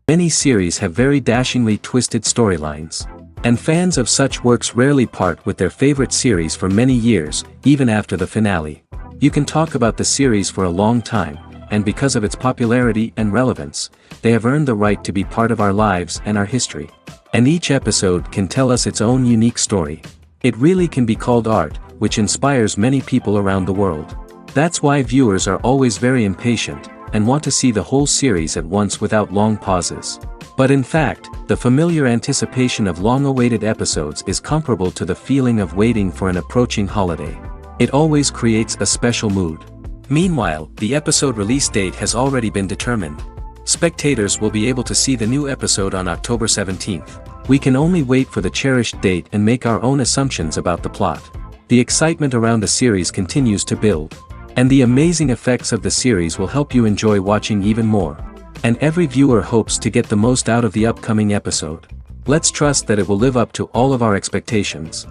Many series have very dashingly twisted storylines. And fans of such works rarely part with their favorite series for many years, even after the finale. You can talk about the series for a long time, and because of its popularity and relevance, they have earned the right to be part of our lives and our history. And each episode can tell us its own unique story. It really can be called art, which inspires many people around the world. That's why viewers are always very impatient, and want to see the whole series at once without long pauses. But in fact, the familiar anticipation of long-awaited episodes is comparable to the feeling of waiting for an approaching holiday. It always creates a special mood. Meanwhile, the episode release date has already been determined. Spectators will be able to see the new episode on October 17th. We can only wait for the cherished date and make our own assumptions about the plot. The excitement around the series continues to build. And the amazing effects of the series will help you enjoy watching even more. And every viewer hopes to get the most out of the upcoming episode. Let's trust that it will live up to all of our expectations.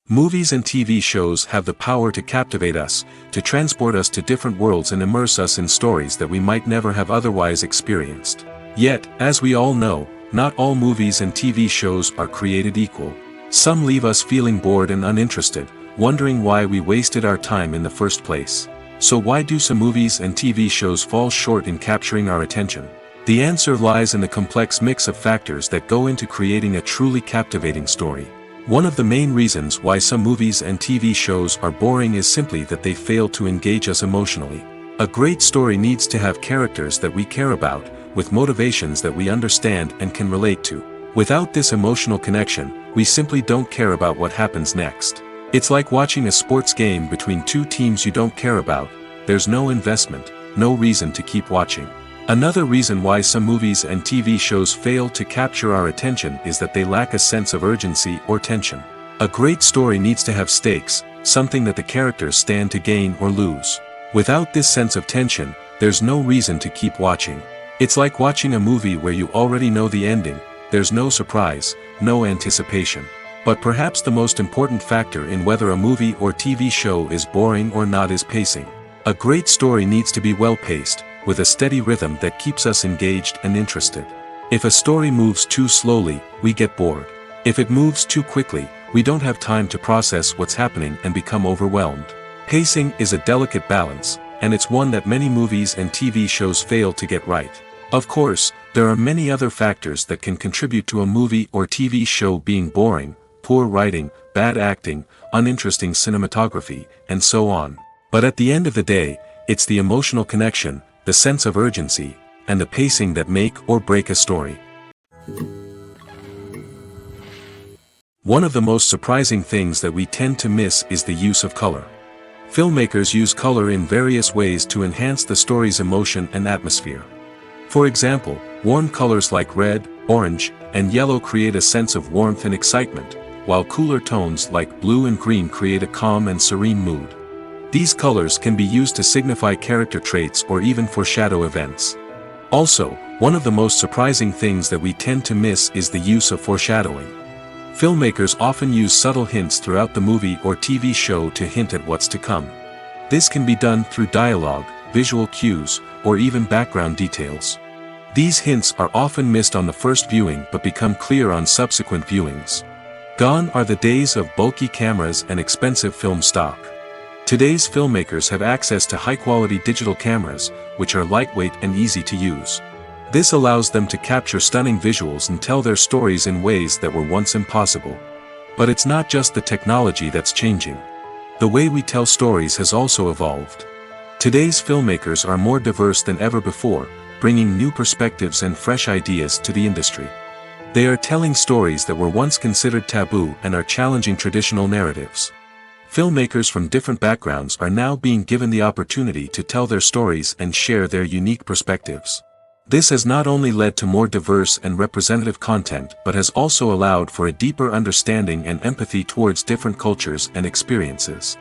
Movies and TV shows have the power to captivate us, to transport us to different worlds and immerse us in stories that we might never have otherwise experienced. Yet, as we all know, not all movies and TV shows are created equal. Some leave us feeling bored and uninterested, wondering why we wasted our time in the first place. So why do some movies and TV shows fall short in capturing our attention? The answer lies in the complex mix of factors that go into creating a truly captivating story. One of the main reasons why some movies and TV shows are boring is simply that they fail to engage us emotionally. A great story needs to have characters that we care about, with motivations that we understand and can relate to. Without this emotional connection, we simply don't care about what happens next. It's like watching a sports game between two teams you don't care about. There's no investment, no reason to keep watching. Another reason why some movies and TV shows fail to capture our attention is that they lack a sense of urgency or tension. A great story needs to have stakes, something that the characters stand to gain or lose. Without this sense of tension, there's no reason to keep watching. It's like watching a movie where you already know the ending. There's no surprise, no anticipation. But perhaps the most important factor in whether a movie or TV show is boring or not is pacing. A great story needs to be well-paced, with a steady rhythm that keeps us engaged and interested. If a story moves too slowly, we get bored. If it moves too quickly, we don't have time to process what's happening and become overwhelmed. Pacing is a delicate balance, and it's one that many movies and TV shows fail to get right. Of course, there are many other factors that can contribute to a movie or TV show being boring: poor writing, bad acting, uninteresting cinematography, and so on. But at the end of the day, it's the emotional connection, the sense of urgency, and the pacing that make or break a story. One of the most surprising things that we tend to miss is the use of color. Filmmakers use color in various ways to enhance the story's emotion and atmosphere. For example, warm colors like red, orange, and yellow create a sense of warmth and excitement, while cooler tones like blue and green create a calm and serene mood. These colors can be used to signify character traits or even foreshadow events. Also, one of the most surprising things that we tend to miss is the use of foreshadowing. Filmmakers often use subtle hints throughout the movie or TV show to hint at what's to come. This can be done through dialogue, visual cues, or even background details. These hints are often missed on the first viewing but become clear on subsequent viewings. Gone are the days of bulky cameras and expensive film stock. Today's filmmakers have access to high-quality digital cameras, which are lightweight and easy to use. This allows them to capture stunning visuals and tell their stories in ways that were once impossible. But it's not just the technology that's changing. The way we tell stories has also evolved. Today's filmmakers are more diverse than ever before, bringing new perspectives and fresh ideas to the industry. They are telling stories that were once considered taboo and are challenging traditional narratives. Filmmakers from different backgrounds are now being given the opportunity to tell their stories and share their unique perspectives. This has not only led to more diverse and representative content but has also allowed for a deeper understanding and empathy towards different cultures and experiences.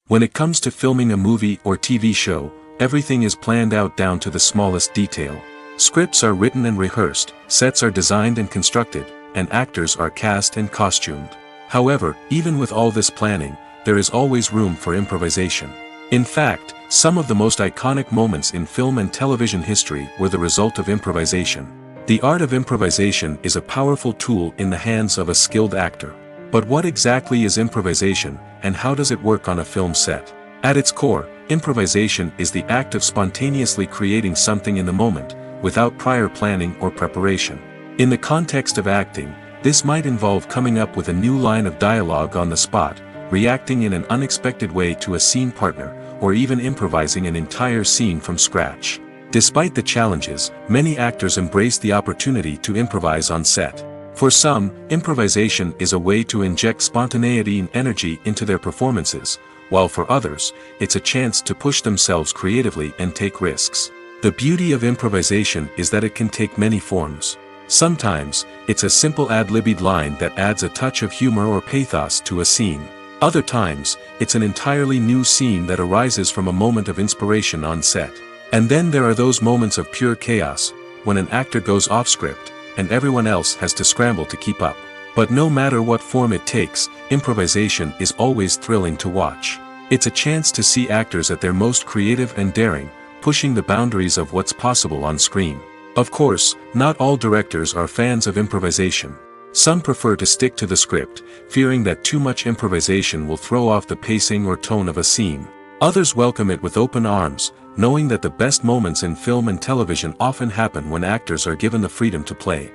When it comes to filming a movie or TV show, everything is planned out down to the smallest detail. Scripts are written and rehearsed, sets are designed and constructed, and actors are cast and costumed. However, even with all this planning, there is always room for improvisation. In fact, some of the most iconic moments in film and television history were the result of improvisation. The art of improvisation is a powerful tool in the hands of a skilled actor. But what exactly is improvisation, and how does it work on a film set? At its core, improvisation is the act of spontaneously creating something in the moment, without prior planning or preparation. In the context of acting, this might involve coming up with a new line of dialogue on the spot, reacting in an unexpected way to a scene partner, or even improvising an entire scene from scratch. Despite the challenges, many actors embrace the opportunity to improvise on set. For some, improvisation is a way to inject spontaneity and energy into their performances, while for others, it's a chance to push themselves creatively and take risks. The beauty of improvisation is that it can take many forms. Sometimes, it's a simple ad-libbed line that adds a touch of humor or pathos to a scene. Other times, it's an entirely new scene that arises from a moment of inspiration on set. And then there are those moments of pure chaos, when an actor goes off script, and everyone else has to scramble to keep up. But no matter what form it takes, improvisation is always thrilling to watch. It's a chance to see actors at their most creative and daring, pushing the boundaries of what's possible on screen. Of course, not all directors are fans of improvisation. Some prefer to stick to the script, fearing that too much improvisation will throw off the pacing or tone of a scene. Others welcome it with open arms, knowing that the best moments in film and television often happen when actors are given the freedom to play.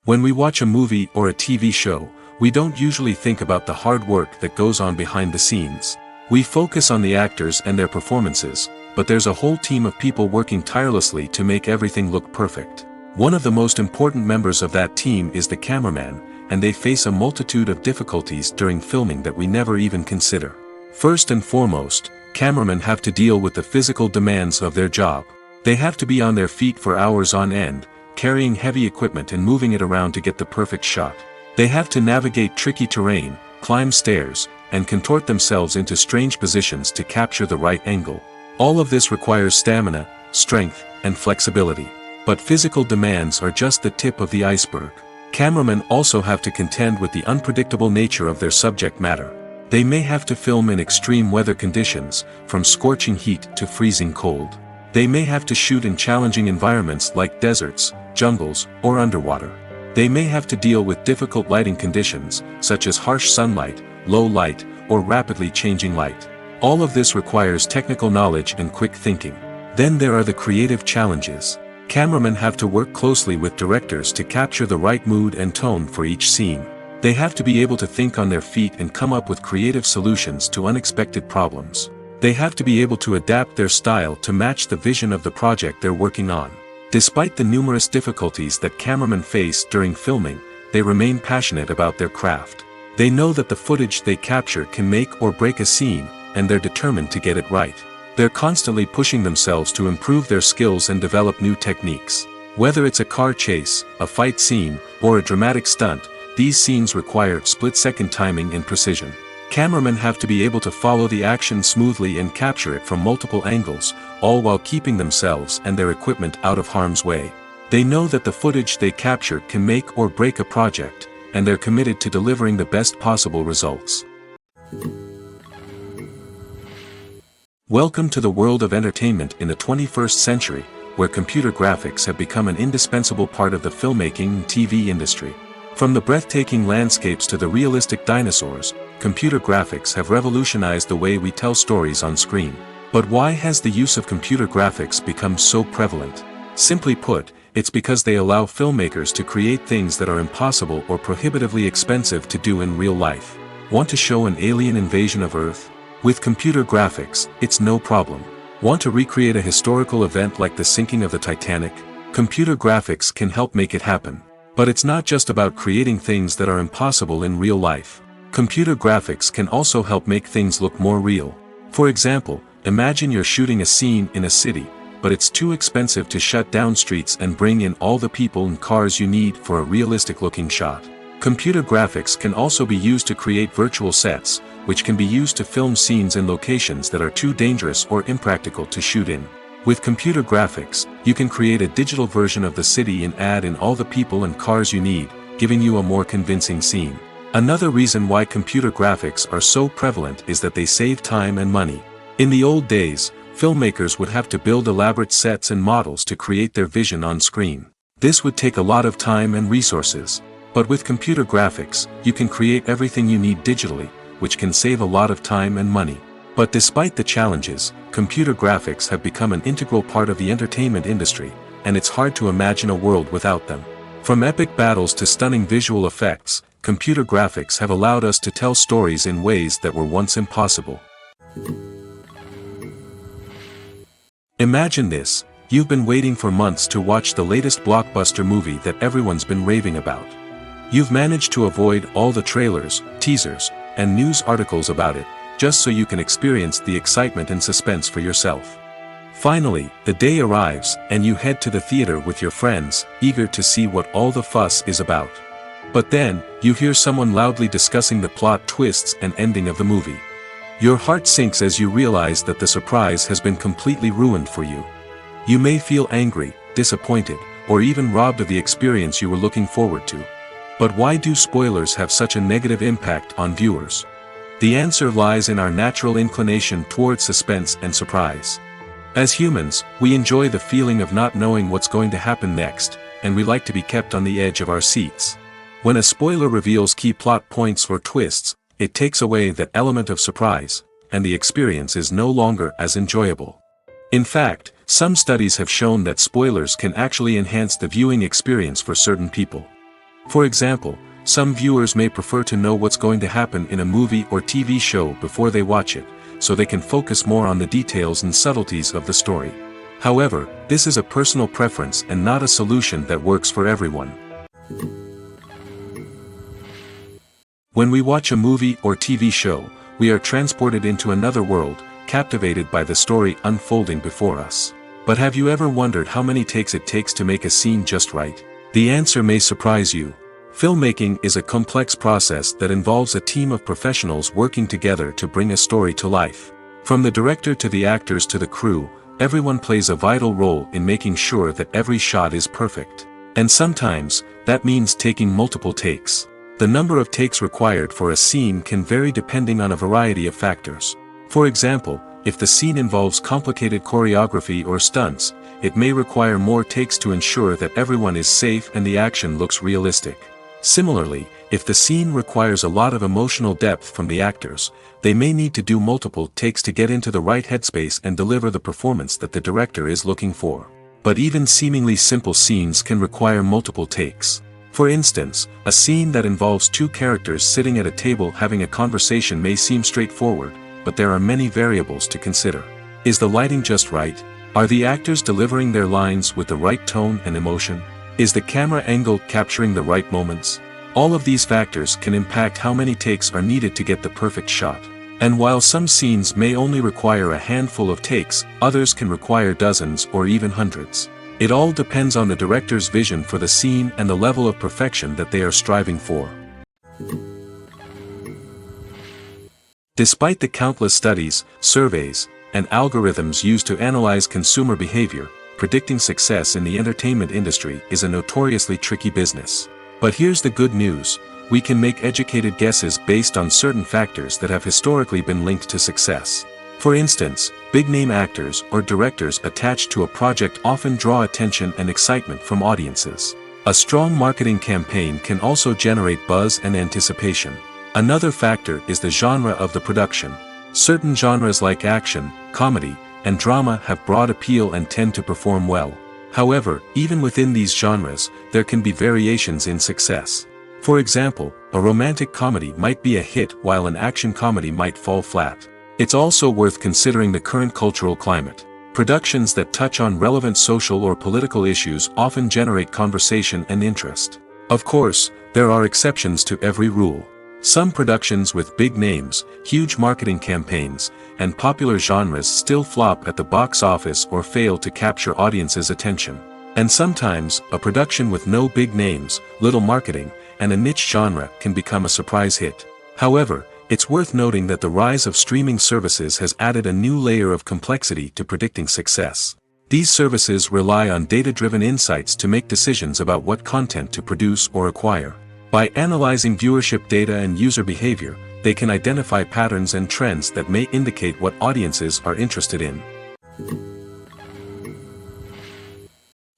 When we watch a movie or a TV show, we don't usually think about the hard work that goes on behind the scenes. We focus on the actors and their performances, but there's a whole team of people working tirelessly to make everything look perfect. One of the most important members of that team is the cameraman, and they face a multitude of difficulties during filming that we never even consider. First and foremost, cameramen have to deal with the physical demands of their job. They have to be on their feet for hours on end, carrying heavy equipment and moving it around to get the perfect shot. They have to navigate tricky terrain, climb stairs, and contort themselves into strange positions to capture the right angle. All of this requires stamina, strength, and flexibility. But physical demands are just the tip of the iceberg. Cameramen also have to contend with the unpredictable nature of their subject matter. They may have to film in extreme weather conditions, from scorching heat to freezing cold. They may have to shoot in challenging environments like deserts, jungles, or underwater. They may have to deal with difficult lighting conditions, such as harsh sunlight, low light, or rapidly changing light. All of this requires technical knowledge and quick thinking. Then there are the creative challenges. Cameramen have to work closely with directors to capture the right mood and tone for each scene. They have to be able to think on their feet and come up with creative solutions to unexpected problems. They have to be able to adapt their style to match the vision of the project they're working on. Despite the numerous difficulties that cameramen face during filming, they remain passionate about their craft. They know that the footage they capture can make or break a scene, and they're determined to get it right. They're constantly pushing themselves to improve their skills and develop new techniques. Whether it's a car chase, a fight scene, or a dramatic stunt, these scenes require split-second timing and precision. Cameramen have to be able to follow the action smoothly and capture it from multiple angles, all while keeping themselves and their equipment out of harm's way. They know that the footage they capture can make or break a project, and they're committed to delivering the best possible results. Welcome to the world of entertainment in the 21st century, where computer graphics have become an indispensable part of the filmmaking and TV industry. From the breathtaking landscapes to the realistic dinosaurs, computer graphics have revolutionized the way we tell stories on screen. But why has the use of computer graphics become so prevalent? Simply put, it's because they allow filmmakers to create things that are impossible or prohibitively expensive to do in real life. Want to show an alien invasion of Earth? With computer graphics, it's no problem. Want to recreate a historical event like the sinking of the Titanic? Computer graphics can help make it happen. But it's not just about creating things that are impossible in real life. Computer graphics can also help make things look more real. For example, imagine you're shooting a scene in a city, but it's too expensive to shut down streets and bring in all the people and cars you need for a realistic-looking shot. Computer graphics can also be used to create virtual sets, which can be used to film scenes in locations that are too dangerous or impractical to shoot in. With computer graphics, you can create a digital version of the city and add in all the people and cars you need, giving you a more convincing scene. Another reason why computer graphics are so prevalent is that they save time and money. In the old days, filmmakers would have to build elaborate sets and models to create their vision on screen. This would take a lot of time and resources. But with computer graphics, you can create everything you need digitally, which can save a lot of time and money. But despite the challenges, computer graphics have become an integral part of the entertainment industry, and it's hard to imagine a world without them. From epic battles to stunning visual effects, computer graphics have allowed us to tell stories in ways that were once impossible. Imagine this: you've been waiting for months to watch the latest blockbuster movie that everyone's been raving about. You've managed to avoid all the trailers, teasers, and news articles about it, just so you can experience the excitement and suspense for yourself. Finally, the day arrives, and you head to the theater with your friends, eager to see what all the fuss is about. But then, you hear someone loudly discussing the plot twists and ending of the movie. Your heart sinks as you realize that the surprise has been completely ruined for you. You may feel angry, disappointed, or even robbed of the experience you were looking forward to. But why do spoilers have such a negative impact on viewers? The answer lies in our natural inclination toward suspense and surprise. As humans, we enjoy the feeling of not knowing what's going to happen next, and we like to be kept on the edge of our seats. When a spoiler reveals key plot points or twists, it takes away that element of surprise, and the experience is no longer as enjoyable. In fact, some studies have shown that spoilers can actually enhance the viewing experience for certain people. For example, some viewers may prefer to know what's going to happen in a movie or TV show before they watch it, so they can focus more on the details and subtleties of the story. However, this is a personal preference and not a solution that works for everyone. When we watch a movie or TV show, we are transported into another world, captivated by the story unfolding before us. But have you ever wondered how many takes it takes to make a scene just right? The answer may surprise you. Filmmaking is a complex process that involves a team of professionals working together to bring a story to life. From the director to the actors to the crew, everyone plays a vital role in making sure that every shot is perfect. And sometimes, that means taking multiple takes. The number of takes required for a scene can vary depending on a variety of factors. For example, if the scene involves complicated choreography or stunts, it may require more takes to ensure that everyone is safe and the action looks realistic. Similarly, if the scene requires a lot of emotional depth from the actors, they may need to do multiple takes to get into the right headspace and deliver the performance that the director is looking for. But even seemingly simple scenes can require multiple takes. For instance, a scene that involves two characters sitting at a table having a conversation may seem straightforward, but there are many variables to consider. Is the lighting just right? Are the actors delivering their lines with the right tone and emotion? Is the camera angle capturing the right moments? All of these factors can impact how many takes are needed to get the perfect shot. And while some scenes may only require a handful of takes, others can require dozens or even hundreds. It all depends on the director's vision for the scene and the level of perfection that they are striving for. Despite the countless studies, surveys, and algorithms used to analyze consumer behavior, predicting success in the entertainment industry is a notoriously tricky business. But here's the good news: we can make educated guesses based on certain factors that have historically been linked to success. For instance, big-name actors or directors attached to a project often draw attention and excitement from audiences. A strong marketing campaign can also generate buzz and anticipation. Another factor is the genre of the production. Certain genres like action, comedy, and drama have broad appeal and tend to perform well. However, even within these genres, there can be variations in success. For example, a romantic comedy might be a hit while an action comedy might fall flat. It's also worth considering the current cultural climate. Productions that touch on relevant social or political issues often generate conversation and interest. Of course, there are exceptions to every rule. Some productions with big names, huge marketing campaigns, and popular genres still flop at the box office or fail to capture audiences' attention. And sometimes, a production with no big names, little marketing, and a niche genre can become a surprise hit. However, it's worth noting that the rise of streaming services has added a new layer of complexity to predicting success. These services rely on data-driven insights to make decisions about what content to produce or acquire. By analyzing viewership data and user behavior, they can identify patterns and trends that may indicate what audiences are interested in.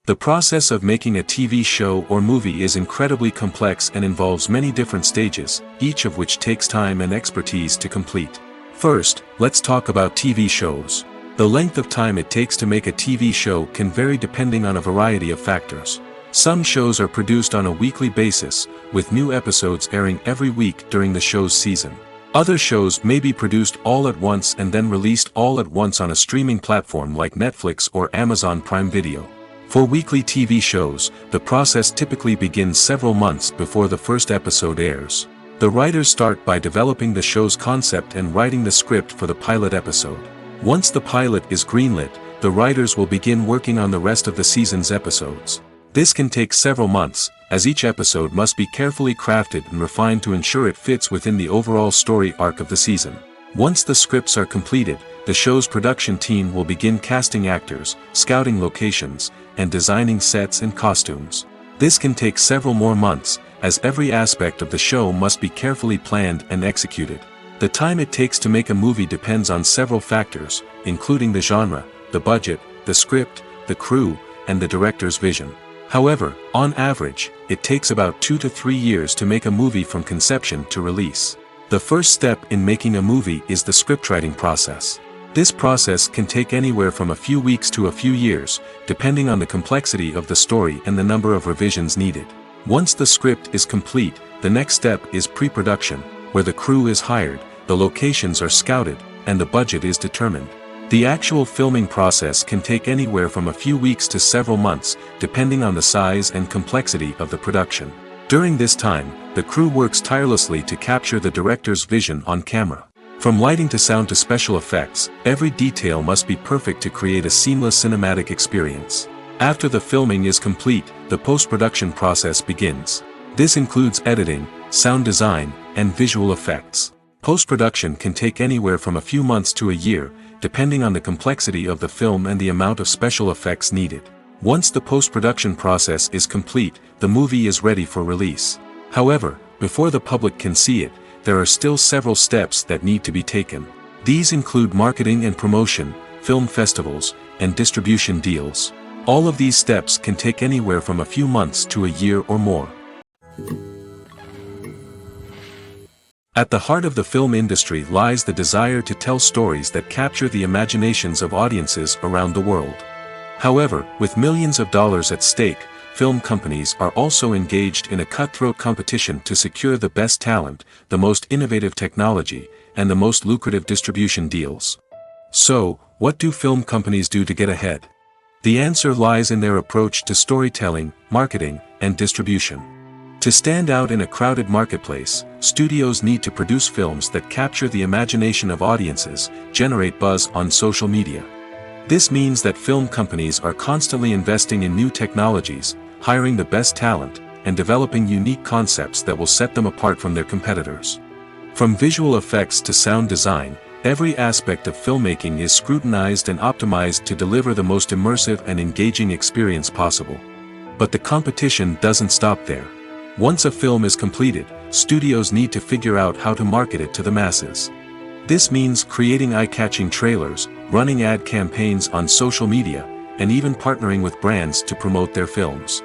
The process of making a TV show or movie is incredibly complex and involves many different stages, each of which takes time and expertise to complete. First, let's talk about TV shows. The length of time it takes to make a TV show can vary depending on a variety of factors. Some shows are produced on a weekly basis, with new episodes airing every week during the show's season. Other shows may be produced all at once and then released all at once on a streaming platform like Netflix or Amazon Prime Video. For weekly TV shows, the process typically begins several months before the first episode airs. The writers start by developing the show's concept and writing the script for the pilot episode. Once the pilot is greenlit, the writers will begin working on the rest of the season's episodes. This can take several months, as each episode must be carefully crafted and refined to ensure it fits within the overall story arc of the season. Once the scripts are completed, the show's production team will begin casting actors, scouting locations, and designing sets and costumes. This can take several more months, as every aspect of the show must be carefully planned and executed. The time it takes to make a movie depends on several factors, including the genre, the budget, the script, the crew, and the director's vision. However, on average, it takes about 2 to 3 years to make a movie from conception to release. The first step in making a movie is the scriptwriting process. This process can take anywhere from a few weeks to a few years, depending on the complexity of the story and the number of revisions needed. Once the script is complete, the next step is pre-production, where the crew is hired, the locations are scouted, and the budget is determined. The actual filming process can take anywhere from a few weeks to several months, depending on the size and complexity of the production. During this time, the crew works tirelessly to capture the director's vision on camera. From lighting to sound to special effects, every detail must be perfect to create a seamless cinematic experience. After the filming is complete, the post-production process begins. This includes editing, sound design, and visual effects. Post-production can take anywhere from a few months to a year, depending on the complexity of the film and the amount of special effects needed. Once the post-production process is complete, the movie is ready for release. However, before the public can see it, there are still several steps that need to be taken. These include marketing and promotion, film festivals, and distribution deals. All of these steps can take anywhere from a few months to a year or more. At the heart of the film industry lies the desire to tell stories that capture the imaginations of audiences around the world. However, with millions of dollars at stake, film companies are also engaged in a cutthroat competition to secure the best talent, the most innovative technology, and the most lucrative distribution deals. So, what do film companies do to get ahead? The answer lies in their approach to storytelling, marketing, and distribution. To stand out in a crowded marketplace, studios need to produce films that capture the imagination of audiences, generate buzz on social media. This means that film companies are constantly investing in new technologies, hiring the best talent, and developing unique concepts that will set them apart from their competitors. From visual effects to sound design, every aspect of filmmaking is scrutinized and optimized to deliver the most immersive and engaging experience possible. But the competition doesn't stop there. Once a film is completed, studios need to figure out how to market it to the masses. This means creating eye-catching trailers, running ad campaigns on social media, and even partnering with brands to promote their films.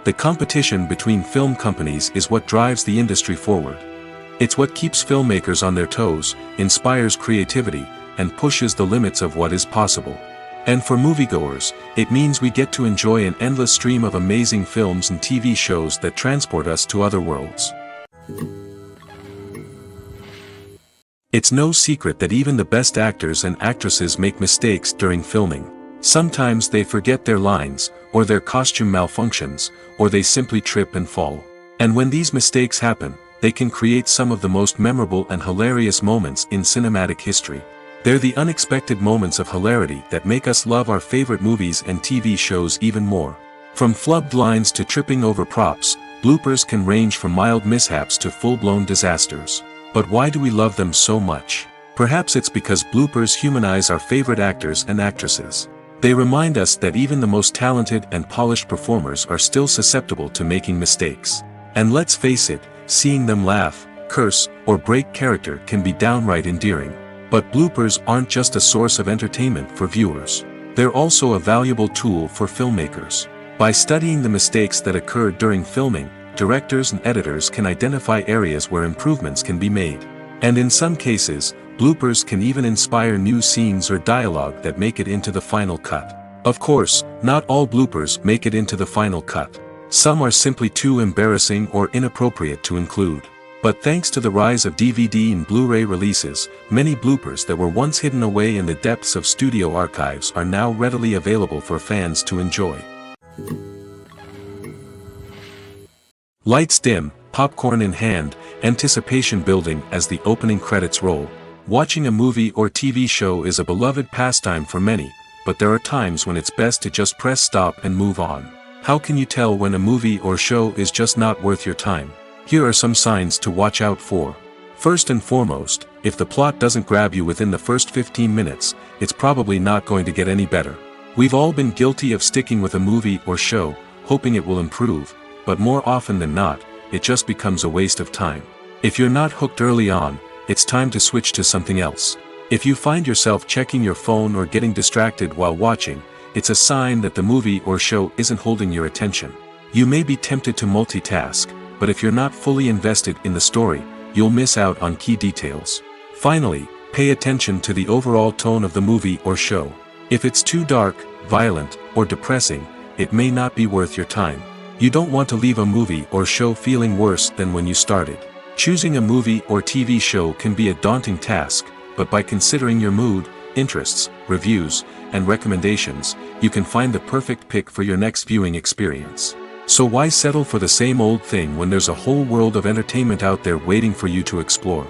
The competition between film companies is what drives the industry forward. It's what keeps filmmakers on their toes, inspires creativity, and pushes the limits of what is possible. And for moviegoers, it means we get to enjoy an endless stream of amazing films and TV shows that transport us to other worlds. It's no secret that even the best actors and actresses make mistakes during filming. Sometimes they forget their lines, or their costume malfunctions, or they simply trip and fall. And when these mistakes happen, they can create some of the most memorable and hilarious moments in cinematic history. They're the unexpected moments of hilarity that make us love our favorite movies and TV shows even more. From flubbed lines to tripping over props, bloopers can range from mild mishaps to full-blown disasters. But why do we love them so much? Perhaps it's because bloopers humanize our favorite actors and actresses. They remind us that even the most talented and polished performers are still susceptible to making mistakes. And let's face it, Seeing them laugh, curse, or break character can be downright endearing. But bloopers aren't just a source of entertainment for viewers. They're also a valuable tool for filmmakers. By studying the mistakes that occurred during filming, directors and editors can identify areas where improvements can be made. And in some cases, bloopers can even inspire new scenes or dialogue that make it into the final cut. Of course, not all bloopers make it into the final cut. Some are simply too embarrassing or inappropriate to include. But thanks to the rise of DVD and Blu-ray releases, many bloopers that were once hidden away in the depths of studio archives are now readily available for fans to enjoy. Lights dim, popcorn in hand, anticipation building as the opening credits roll. Watching a movie or TV show is a beloved pastime for many, but there are times when it's best to just press stop and move on. How can you tell when a movie or show is just not worth your time? Here are some signs to watch out for. First and foremost, if the plot doesn't grab you within the first 15 minutes, it's probably not going to get any better. We've all been guilty of sticking with a movie or show, hoping it will improve, but more often than not, it just becomes a waste of time. If you're not hooked early on, it's time to switch to something else. If you find yourself checking your phone or getting distracted while watching, it's a sign that the movie or show isn't holding your attention. You may be tempted to multitask, but if you're not fully invested in the story, you'll miss out on key details. Finally, pay attention to the overall tone of the movie or show. If it's too dark, violent, or depressing, it may not be worth your time. You don't want to leave a movie or show feeling worse than when you started. Choosing a movie or TV show can be a daunting task, but by considering your mood, interests, reviews, and recommendations, you can find the perfect pick for your next viewing experience. So why settle for the same old thing when there's a whole world of entertainment out there waiting for you to explore?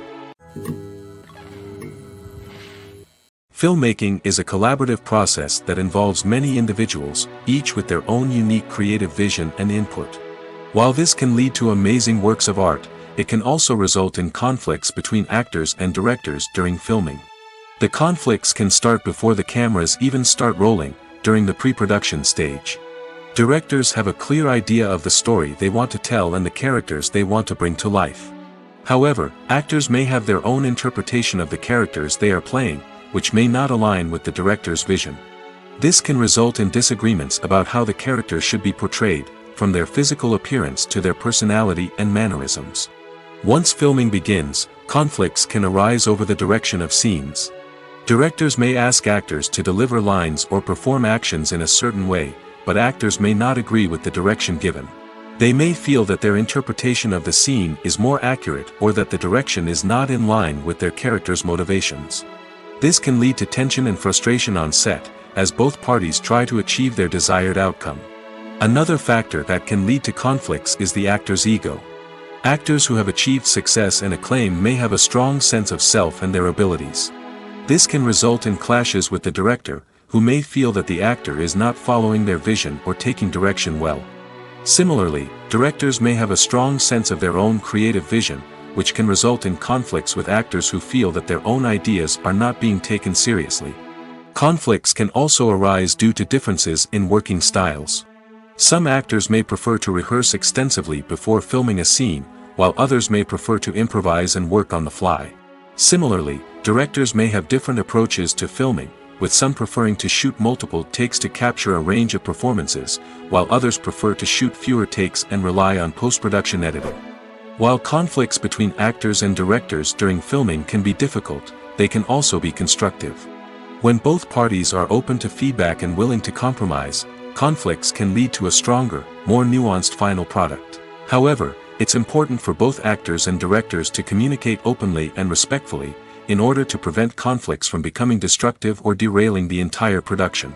Filmmaking is a collaborative process that involves many individuals, each with their own unique creative vision and input. While this can lead to amazing works of art, it can also result in conflicts between actors and directors during filming. The conflicts can start before the cameras even start rolling, during the pre-production stage. Directors have a clear idea of the story they want to tell and the characters they want to bring to life. However, actors may have their own interpretation of the characters they are playing, which may not align with the director's vision. This can result in disagreements about how the character should be portrayed, from their physical appearance to their personality and mannerisms. Once filming begins, conflicts can arise over the direction of scenes. Directors may ask actors to deliver lines or perform actions in a certain way, but actors may not agree with the direction given. They may feel that their interpretation of the scene is more accurate or that the direction is not in line with their character's motivations. This can lead to tension and frustration on set, as both parties try to achieve their desired outcome. Another factor that can lead to conflicts is the actor's ego. Actors who have achieved success and acclaim may have a strong sense of self and their abilities. This can result in clashes with the director, who may feel that the actor is not following their vision or taking direction well. Similarly, directors may have a strong sense of their own creative vision, which can result in conflicts with actors who feel that their own ideas are not being taken seriously. Conflicts can also arise due to differences in working styles. Some actors may prefer to rehearse extensively before filming a scene, while others may prefer to improvise and work on the fly. Similarly, directors may have different approaches to filming, with some preferring to shoot multiple takes to capture a range of performances, while others prefer to shoot fewer takes and rely on post-production editing. While conflicts between actors and directors during filming can be difficult, they can also be constructive. When both parties are open to feedback and willing to compromise, conflicts can lead to a stronger, more nuanced final product. However, it's important for both actors and directors to communicate openly and respectfully, in order to prevent conflicts from becoming destructive or derailing the entire production.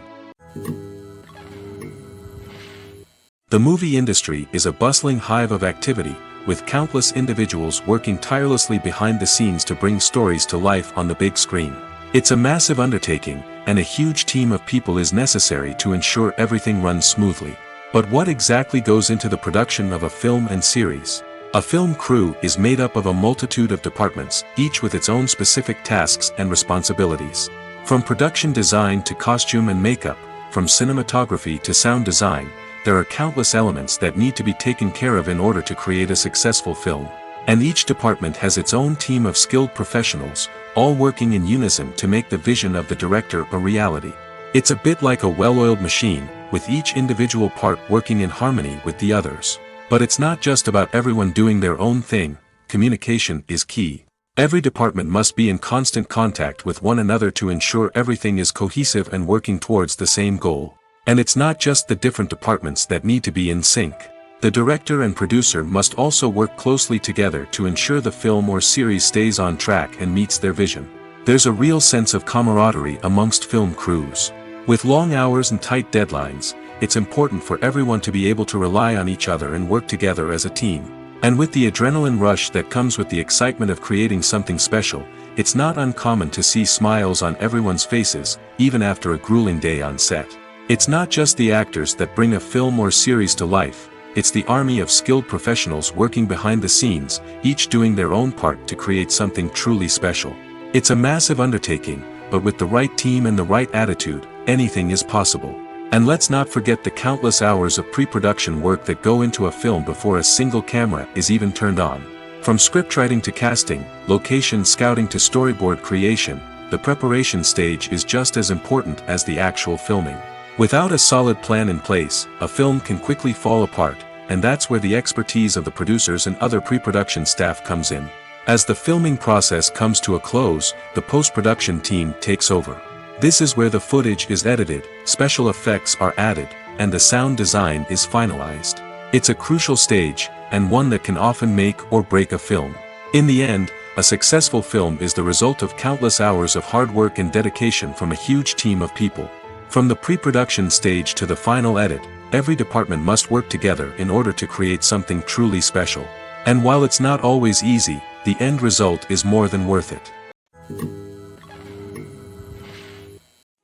The movie industry is a bustling hive of activity, with countless individuals working tirelessly behind the scenes to bring stories to life on the big screen. It's a massive undertaking, and a huge team of people is necessary to ensure everything runs smoothly. But what exactly goes into the production of a film and series? A film crew is made up of a multitude of departments, each with its own specific tasks and responsibilities. From production design to costume and makeup, from cinematography to sound design, there are countless elements that need to be taken care of in order to create a successful film. And each department has its own team of skilled professionals, all working in unison to make the vision of the director a reality. It's a bit like a well-oiled machine, with each individual part working in harmony with the others. But it's not just about everyone doing their own thing. Communication is key. Every department must be in constant contact with one another to ensure everything is cohesive and working towards the same goal. And it's not just the different departments that need to be in sync. The director and producer must also work closely together to ensure the film or series stays on track and meets their vision. There's a real sense of camaraderie amongst film crews. With long hours and tight deadlines, it's important for everyone to be able to rely on each other and work together as a team. And with the adrenaline rush that comes with the excitement of creating something special, it's not uncommon to see smiles on everyone's faces, even after a grueling day on set. It's not just the actors that bring a film or series to life. It's the army of skilled professionals working behind the scenes, each doing their own part to create something truly special. It's a massive undertaking, but with the right team and the right attitude, anything is possible. And let's not forget the countless hours of pre-production work that go into a film before a single camera is even turned on. From scriptwriting to casting, location scouting to storyboard creation, the preparation stage is just as important as the actual filming. Without a solid plan in place, a film can quickly fall apart, and that's where the expertise of the producers and other pre-production staff comes in. As the filming process comes to a close, the post-production team takes over. This is where the footage is edited, special effects are added, and the sound design is finalized. It's a crucial stage, and one that can often make or break a film. In the end, a successful film is the result of countless hours of hard work and dedication from a huge team of people. From the pre-production stage to the final edit, every department must work together in order to create something truly special. And while it's not always easy, the end result is more than worth it.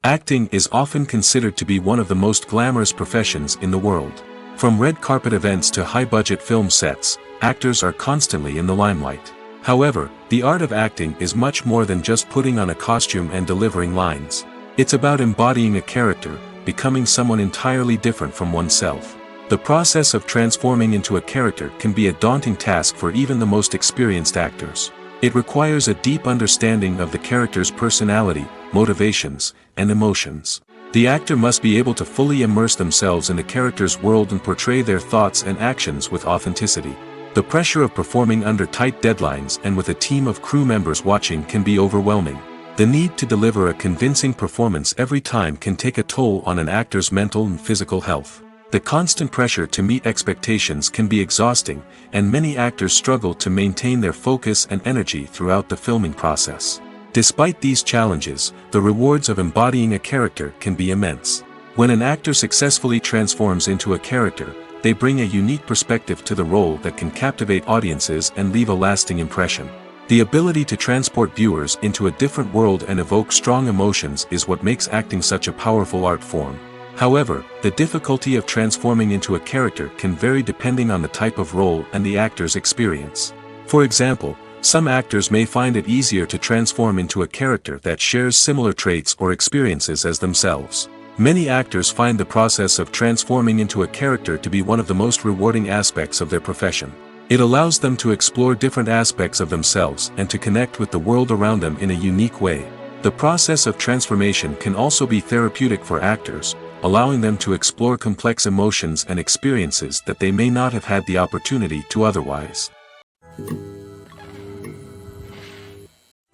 Acting is often considered to be one of the most glamorous professions in the world. From red carpet events to high-budget film sets, actors are constantly in the limelight. However, the art of acting is much more than just putting on a costume and delivering lines. It's about embodying a character, becoming someone entirely different from oneself. The process of transforming into a character can be a daunting task for even the most experienced actors. It requires a deep understanding of the character's personality, motivations, and emotions. The actor must be able to fully immerse themselves in the character's world and portray their thoughts and actions with authenticity. The pressure of performing under tight deadlines and with a team of crew members watching can be overwhelming. The need to deliver a convincing performance every time can take a toll on an actor's mental and physical health. The constant pressure to meet expectations can be exhausting, and many actors struggle to maintain their focus and energy throughout the filming process. Despite these challenges, the rewards of embodying a character can be immense. When an actor successfully transforms into a character, they bring a unique perspective to the role that can captivate audiences and leave a lasting impression. The ability to transport viewers into a different world and evoke strong emotions is what makes acting such a powerful art form. However, the difficulty of transforming into a character can vary depending on the type of role and the actor's experience. For example, some actors may find it easier to transform into a character that shares similar traits or experiences as themselves. Many actors find the process of transforming into a character to be one of the most rewarding aspects of their profession. It allows them to explore different aspects of themselves and to connect with the world around them in a unique way. The process of transformation can also be therapeutic for actors, allowing them to explore complex emotions and experiences that they may not have had the opportunity to otherwise.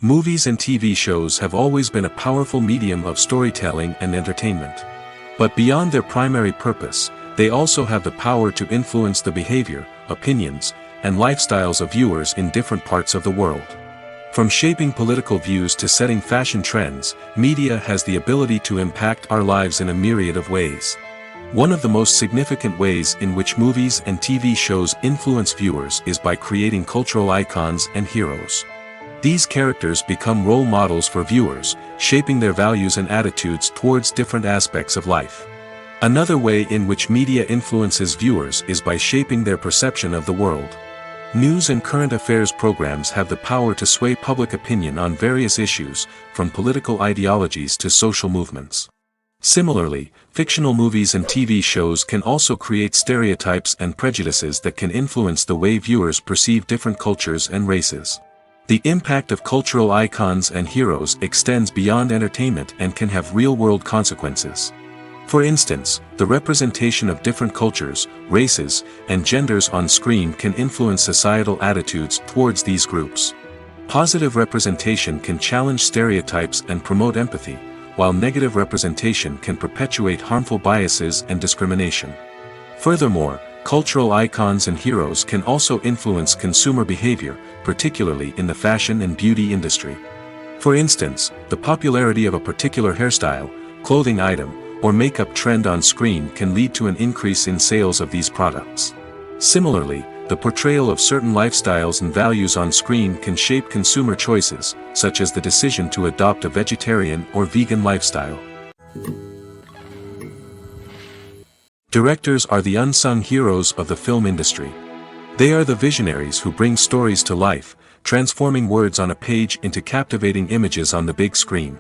Movies and TV shows have always been a powerful medium of storytelling and entertainment. But beyond their primary purpose, they also have the power to influence the behavior, opinions, and lifestyles of viewers in different parts of the world. From shaping political views to setting fashion trends, media has the ability to impact our lives in a myriad of ways. One of the most significant ways in which movies and TV shows influence viewers is by creating cultural icons and heroes. These characters become role models for viewers, shaping their values and attitudes towards different aspects of life. Another way in which media influences viewers is by shaping their perception of the world. News and current affairs programs have the power to sway public opinion on various issues, from political ideologies to social movements. Similarly, fictional movies and TV shows can also create stereotypes and prejudices that can influence the way viewers perceive different cultures and races. The impact of cultural icons and heroes extends beyond entertainment and can have real-world consequences. For instance, the representation of different cultures, races, and genders on screen can influence societal attitudes towards these groups. Positive representation can challenge stereotypes and promote empathy, while negative representation can perpetuate harmful biases and discrimination. Furthermore, cultural icons and heroes can also influence consumer behavior, particularly in the fashion and beauty industry. For instance, the popularity of a particular hairstyle, clothing item, or makeup trend on screen can lead to an increase in sales of these products. Similarly, the portrayal of certain lifestyles and values on screen can shape consumer choices, such as the decision to adopt a vegetarian or vegan lifestyle. Directors are the unsung heroes of the film industry. They are the visionaries who bring stories to life, transforming words on a page into captivating images on the big screen.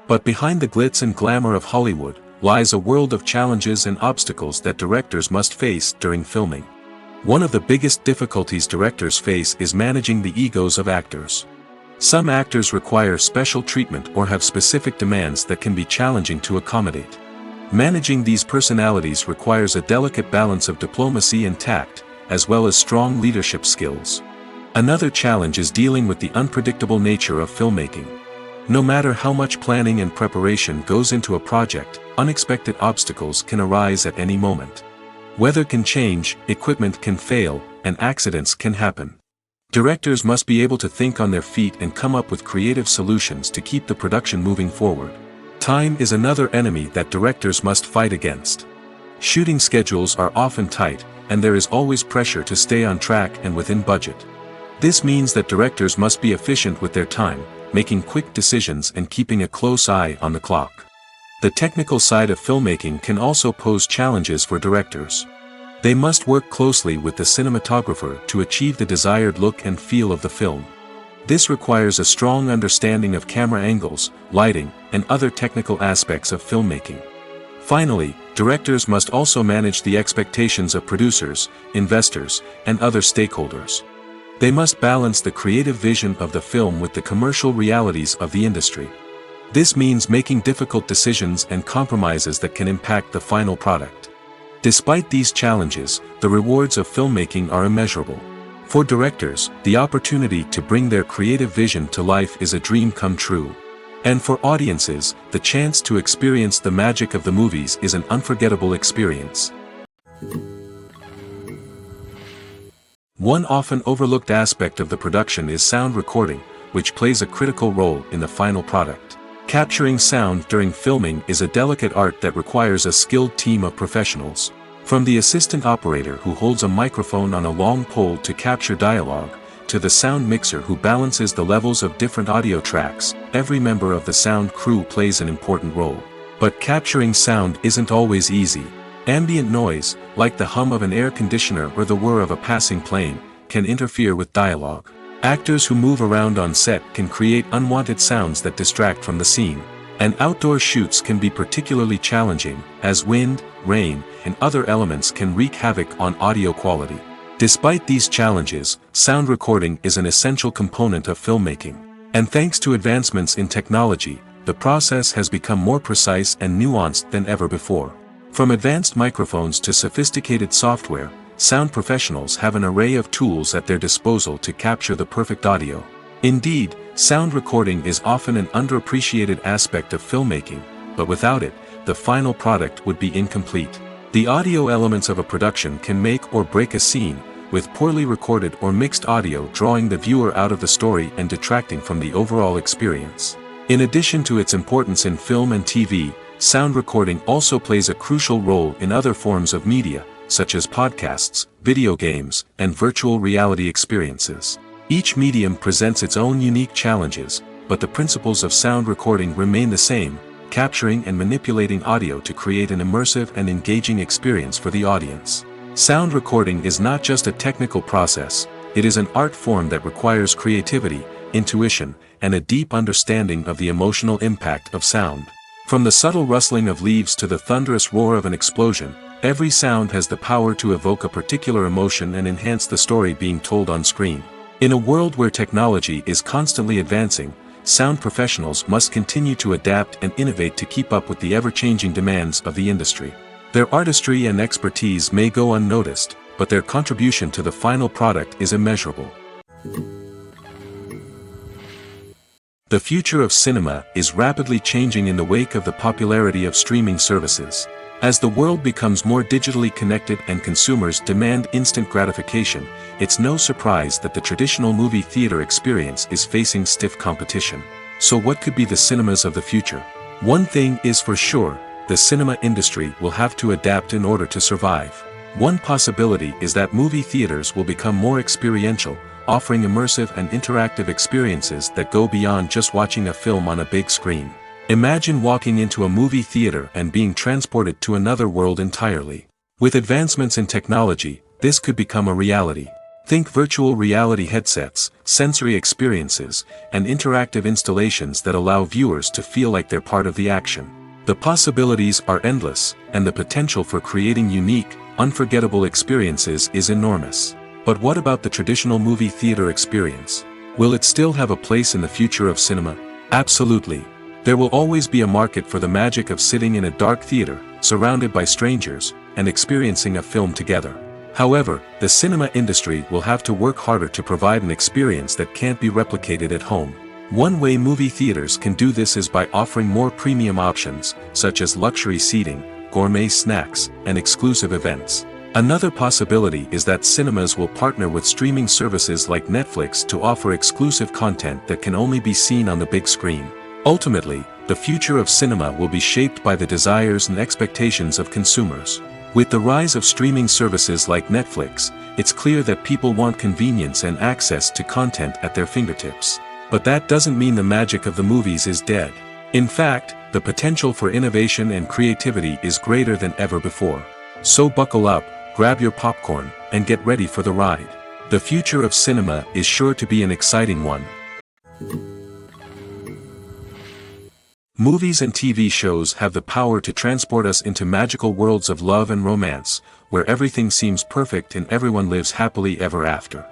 But behind the glitz and glamour of Hollywood lies a world of challenges and obstacles that directors must face during filming. One of the biggest difficulties directors face is managing the egos of actors. Some actors require special treatment or have specific demands that can be challenging to accommodate. Managing these personalities requires a delicate balance of diplomacy and tact, as well as strong leadership skills. Another challenge is dealing with the unpredictable nature of filmmaking. No matter how much planning and preparation goes into a project, unexpected obstacles can arise at any moment. Weather can change, equipment can fail, and accidents can happen. Directors must be able to think on their feet and come up with creative solutions to keep the production moving forward. Time is another enemy that directors must fight against. Shooting schedules are often tight, and there is always pressure to stay on track and within budget. This means that directors must be efficient with their time, making quick decisions and keeping a close eye on the clock. The technical side of filmmaking can also pose challenges for directors. They must work closely with the cinematographer to achieve the desired look and feel of the film. This requires a strong understanding of camera angles, lighting, and other technical aspects of filmmaking. Finally, directors must also manage the expectations of producers, investors, and other stakeholders. They must balance the creative vision of the film with the commercial realities of the industry. This means making difficult decisions and compromises that can impact the final product. Despite these challenges, the rewards of filmmaking are immeasurable. For directors, the opportunity to bring their creative vision to life is a dream come true. And for audiences, the chance to experience the magic of the movies is an unforgettable experience. One often overlooked aspect of the production is sound recording, which plays a critical role in the final product. Capturing sound during filming is a delicate art that requires a skilled team of professionals. From the assistant operator who holds a microphone on a long pole to capture dialogue, to the sound mixer who balances the levels of different audio tracks, every member of the sound crew plays an important role. But capturing sound isn't always easy. Ambient noise, like the hum of an air conditioner or the whir of a passing plane, can interfere with dialogue. Actors who move around on set can create unwanted sounds that distract from the scene. And outdoor shoots can be particularly challenging, as wind, rain, and other elements can wreak havoc on audio quality. Despite these challenges, sound recording is an essential component of filmmaking. And thanks to advancements in technology, the process has become more precise and nuanced than ever before. From advanced microphones to sophisticated software, sound professionals have an array of tools at their disposal to capture the perfect audio. Indeed, sound recording is often an underappreciated aspect of filmmaking, but without it, the final product would be incomplete. The audio elements of a production can make or break a scene, with poorly recorded or mixed audio drawing the viewer out of the story and detracting from the overall experience. In addition to its importance in film and TV, sound recording also plays a crucial role in other forms of media, such as podcasts, video games, and virtual reality experiences. Each medium presents its own unique challenges, but the principles of sound recording remain the same, capturing and manipulating audio to create an immersive and engaging experience for the audience. Sound recording is not just a technical process, it is an art form that requires creativity, intuition, and a deep understanding of the emotional impact of sound. From the subtle rustling of leaves to the thunderous roar of an explosion, every sound has the power to evoke a particular emotion and enhance the story being told on screen. In a world where technology is constantly advancing, sound professionals must continue to adapt and innovate to keep up with the ever-changing demands of the industry. Their artistry and expertise may go unnoticed, but their contribution to the final product is immeasurable. The future of cinema is rapidly changing in the wake of the popularity of streaming services. As the world becomes more digitally connected and consumers demand instant gratification, it's no surprise that the traditional movie theater experience is facing stiff competition. So what could be the cinemas of the future? One thing is for sure, the cinema industry will have to adapt in order to survive. One possibility is that movie theaters will become more experiential, offering immersive and interactive experiences that go beyond just watching a film on a big screen. Imagine walking into a movie theater and being transported to another world entirely. With advancements in technology, this could become a reality. Think virtual reality headsets, sensory experiences, and interactive installations that allow viewers to feel like they're part of the action. The possibilities are endless, and the potential for creating unique, unforgettable experiences is enormous. But what about the traditional movie theater experience? Will it still have a place in the future of cinema? Absolutely. There will always be a market for the magic of sitting in a dark theater, surrounded by strangers, and experiencing a film together. However, the cinema industry will have to work harder to provide an experience that can't be replicated at home. One way movie theaters can do this is by offering more premium options, such as luxury seating, gourmet snacks, and exclusive events. Another possibility is that cinemas will partner with streaming services like Netflix to offer exclusive content that can only be seen on the big screen. Ultimately, the future of cinema will be shaped by the desires and expectations of consumers. With the rise of streaming services like Netflix, it's clear that people want convenience and access to content at their fingertips. But that doesn't mean the magic of the movies is dead. In fact, the potential for innovation and creativity is greater than ever before. So buckle up, grab your popcorn, and get ready for the ride. The future of cinema is sure to be an exciting one. Movies and TV shows have the power to transport us into magical worlds of love and romance, where everything seems perfect and everyone lives happily ever after.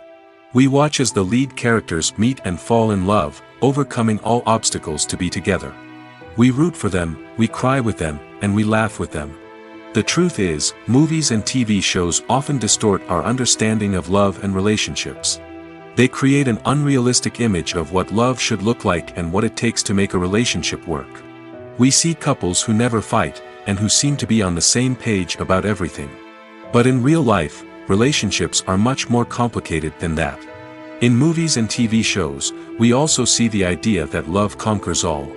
We watch as the lead characters meet and fall in love, overcoming all obstacles to be together. We root for them, we cry with them, and we laugh with them. The truth is, movies and TV shows often distort our understanding of love and relationships. They create an unrealistic image of what love should look like and what it takes to make a relationship work. We see couples who never fight, and who seem to be on the same page about everything. But in real life, relationships are much more complicated than that. In movies and TV shows, we also see the idea that love conquers all.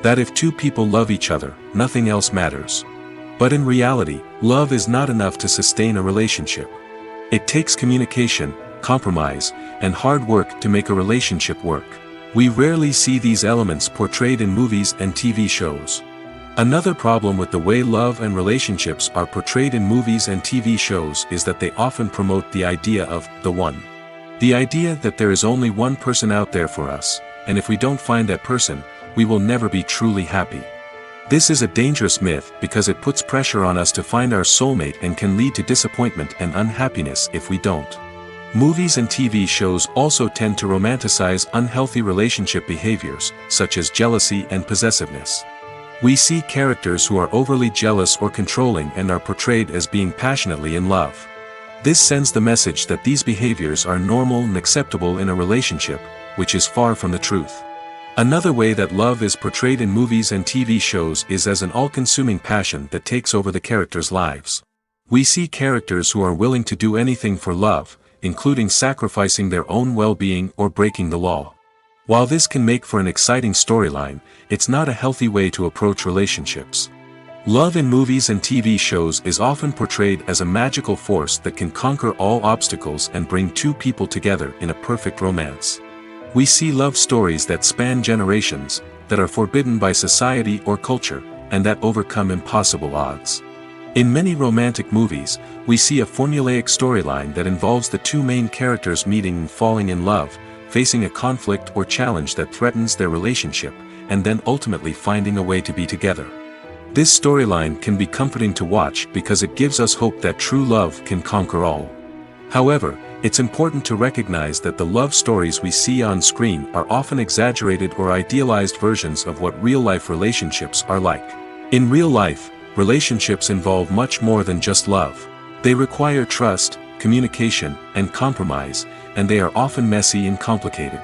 That if two people love each other, nothing else matters. But in reality, love is not enough to sustain a relationship. It takes communication, compromise, and hard work to make a relationship work. We rarely see these elements portrayed in movies and TV shows. Another problem with the way love and relationships are portrayed in movies and TV shows is that they often promote the idea of the one. The idea that there is only one person out there for us, and if we don't find that person, we will never be truly happy. This is a dangerous myth because it puts pressure on us to find our soulmate and can lead to disappointment and unhappiness if we don't. Movies and TV shows also tend to romanticize unhealthy relationship behaviors, such as jealousy and possessiveness. We see characters who are overly jealous or controlling and are portrayed as being passionately in love. This sends the message that these behaviors are normal and acceptable in a relationship, which is far from the truth. Another way that love is portrayed in movies and TV shows is as an all-consuming passion that takes over the characters' lives. We see characters who are willing to do anything for love, including sacrificing their own well-being or breaking the law. While this can make for an exciting storyline, it's not a healthy way to approach relationships. Love in movies and TV shows is often portrayed as a magical force that can conquer all obstacles and bring two people together in a perfect romance. We see love stories that span generations, that are forbidden by society or culture, and that overcome impossible odds. In many romantic movies, we see a formulaic storyline that involves the two main characters meeting and falling in love, facing a conflict or challenge that threatens their relationship, and then ultimately finding a way to be together. This storyline can be comforting to watch because it gives us hope that true love can conquer all. However, it's important to recognize that the love stories we see on screen are often exaggerated or idealized versions of what real-life relationships are like. In real life, relationships involve much more than just love. They require trust, communication, and compromise, and they are often messy and complicated.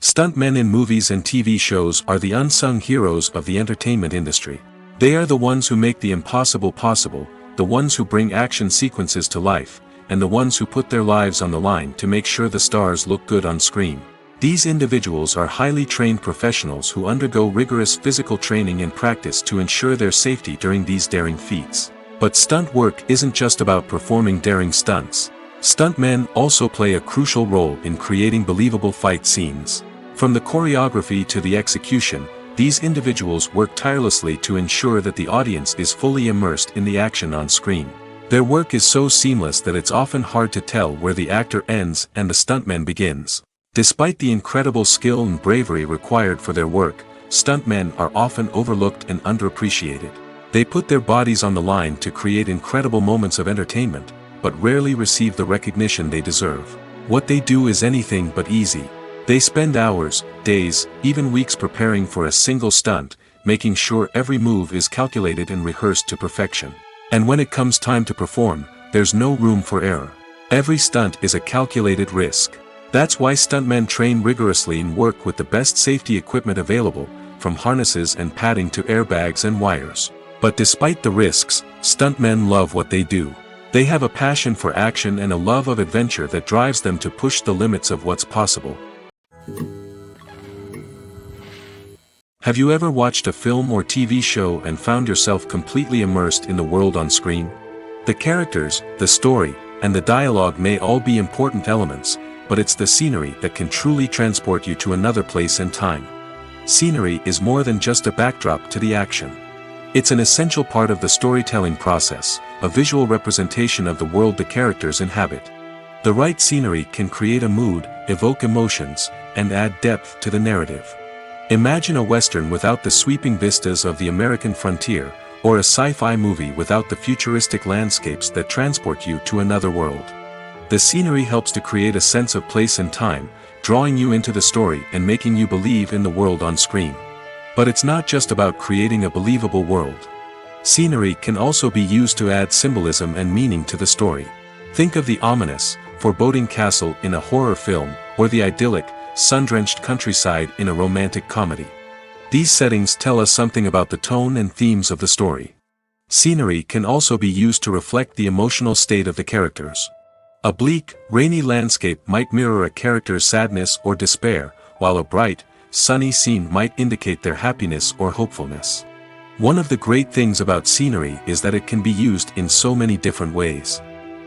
Stuntmen in movies and TV shows are the unsung heroes of the entertainment industry. They are the ones who make the impossible possible, the ones who bring action sequences to life, and the ones who put their lives on the line to make sure the stars look good on screen. These individuals are highly trained professionals who undergo rigorous physical training and practice to ensure their safety during these daring feats. But stunt work isn't just about performing daring stunts. Stuntmen also play a crucial role in creating believable fight scenes. From the choreography to the execution, these individuals work tirelessly to ensure that the audience is fully immersed in the action on screen. Their work is so seamless that it's often hard to tell where the actor ends and the stuntman begins. Despite the incredible skill and bravery required for their work, stuntmen are often overlooked and underappreciated. They put their bodies on the line to create incredible moments of entertainment, but rarely receive the recognition they deserve. What they do is anything but easy. They spend hours, days, even weeks preparing for a single stunt, making sure every move is calculated and rehearsed to perfection. And when it comes time to perform, there's no room for error. Every stunt is a calculated risk. That's why stuntmen train rigorously and work with the best safety equipment available, from harnesses and padding to airbags and wires. But despite the risks, stuntmen love what they do. They have a passion for action and a love of adventure that drives them to push the limits of what's possible. Have you ever watched a film or TV show and found yourself completely immersed in the world on screen? The characters, the story, and the dialogue may all be important elements, but it's the scenery that can truly transport you to another place and time. Scenery is more than just a backdrop to the action. It's an essential part of the storytelling process, a visual representation of the world the characters inhabit. The right scenery can create a mood, evoke emotions, and add depth to the narrative. Imagine a Western without the sweeping vistas of the American frontier, or a sci-fi movie without the futuristic landscapes that transport you to another world. The scenery helps to create a sense of place and time, drawing you into the story and making you believe in the world on screen. But it's not just about creating a believable world. Scenery can also be used to add symbolism and meaning to the story. Think of the ominous, foreboding castle in a horror film, or the idyllic, sun-drenched countryside in a romantic comedy. These settings tell us something about the tone and themes of the story. Scenery can also be used to reflect the emotional state of the characters. A bleak, rainy landscape might mirror a character's sadness or despair, while a bright, sunny scene might indicate their happiness or hopefulness. One of the great things about scenery is that it can be used in so many different ways.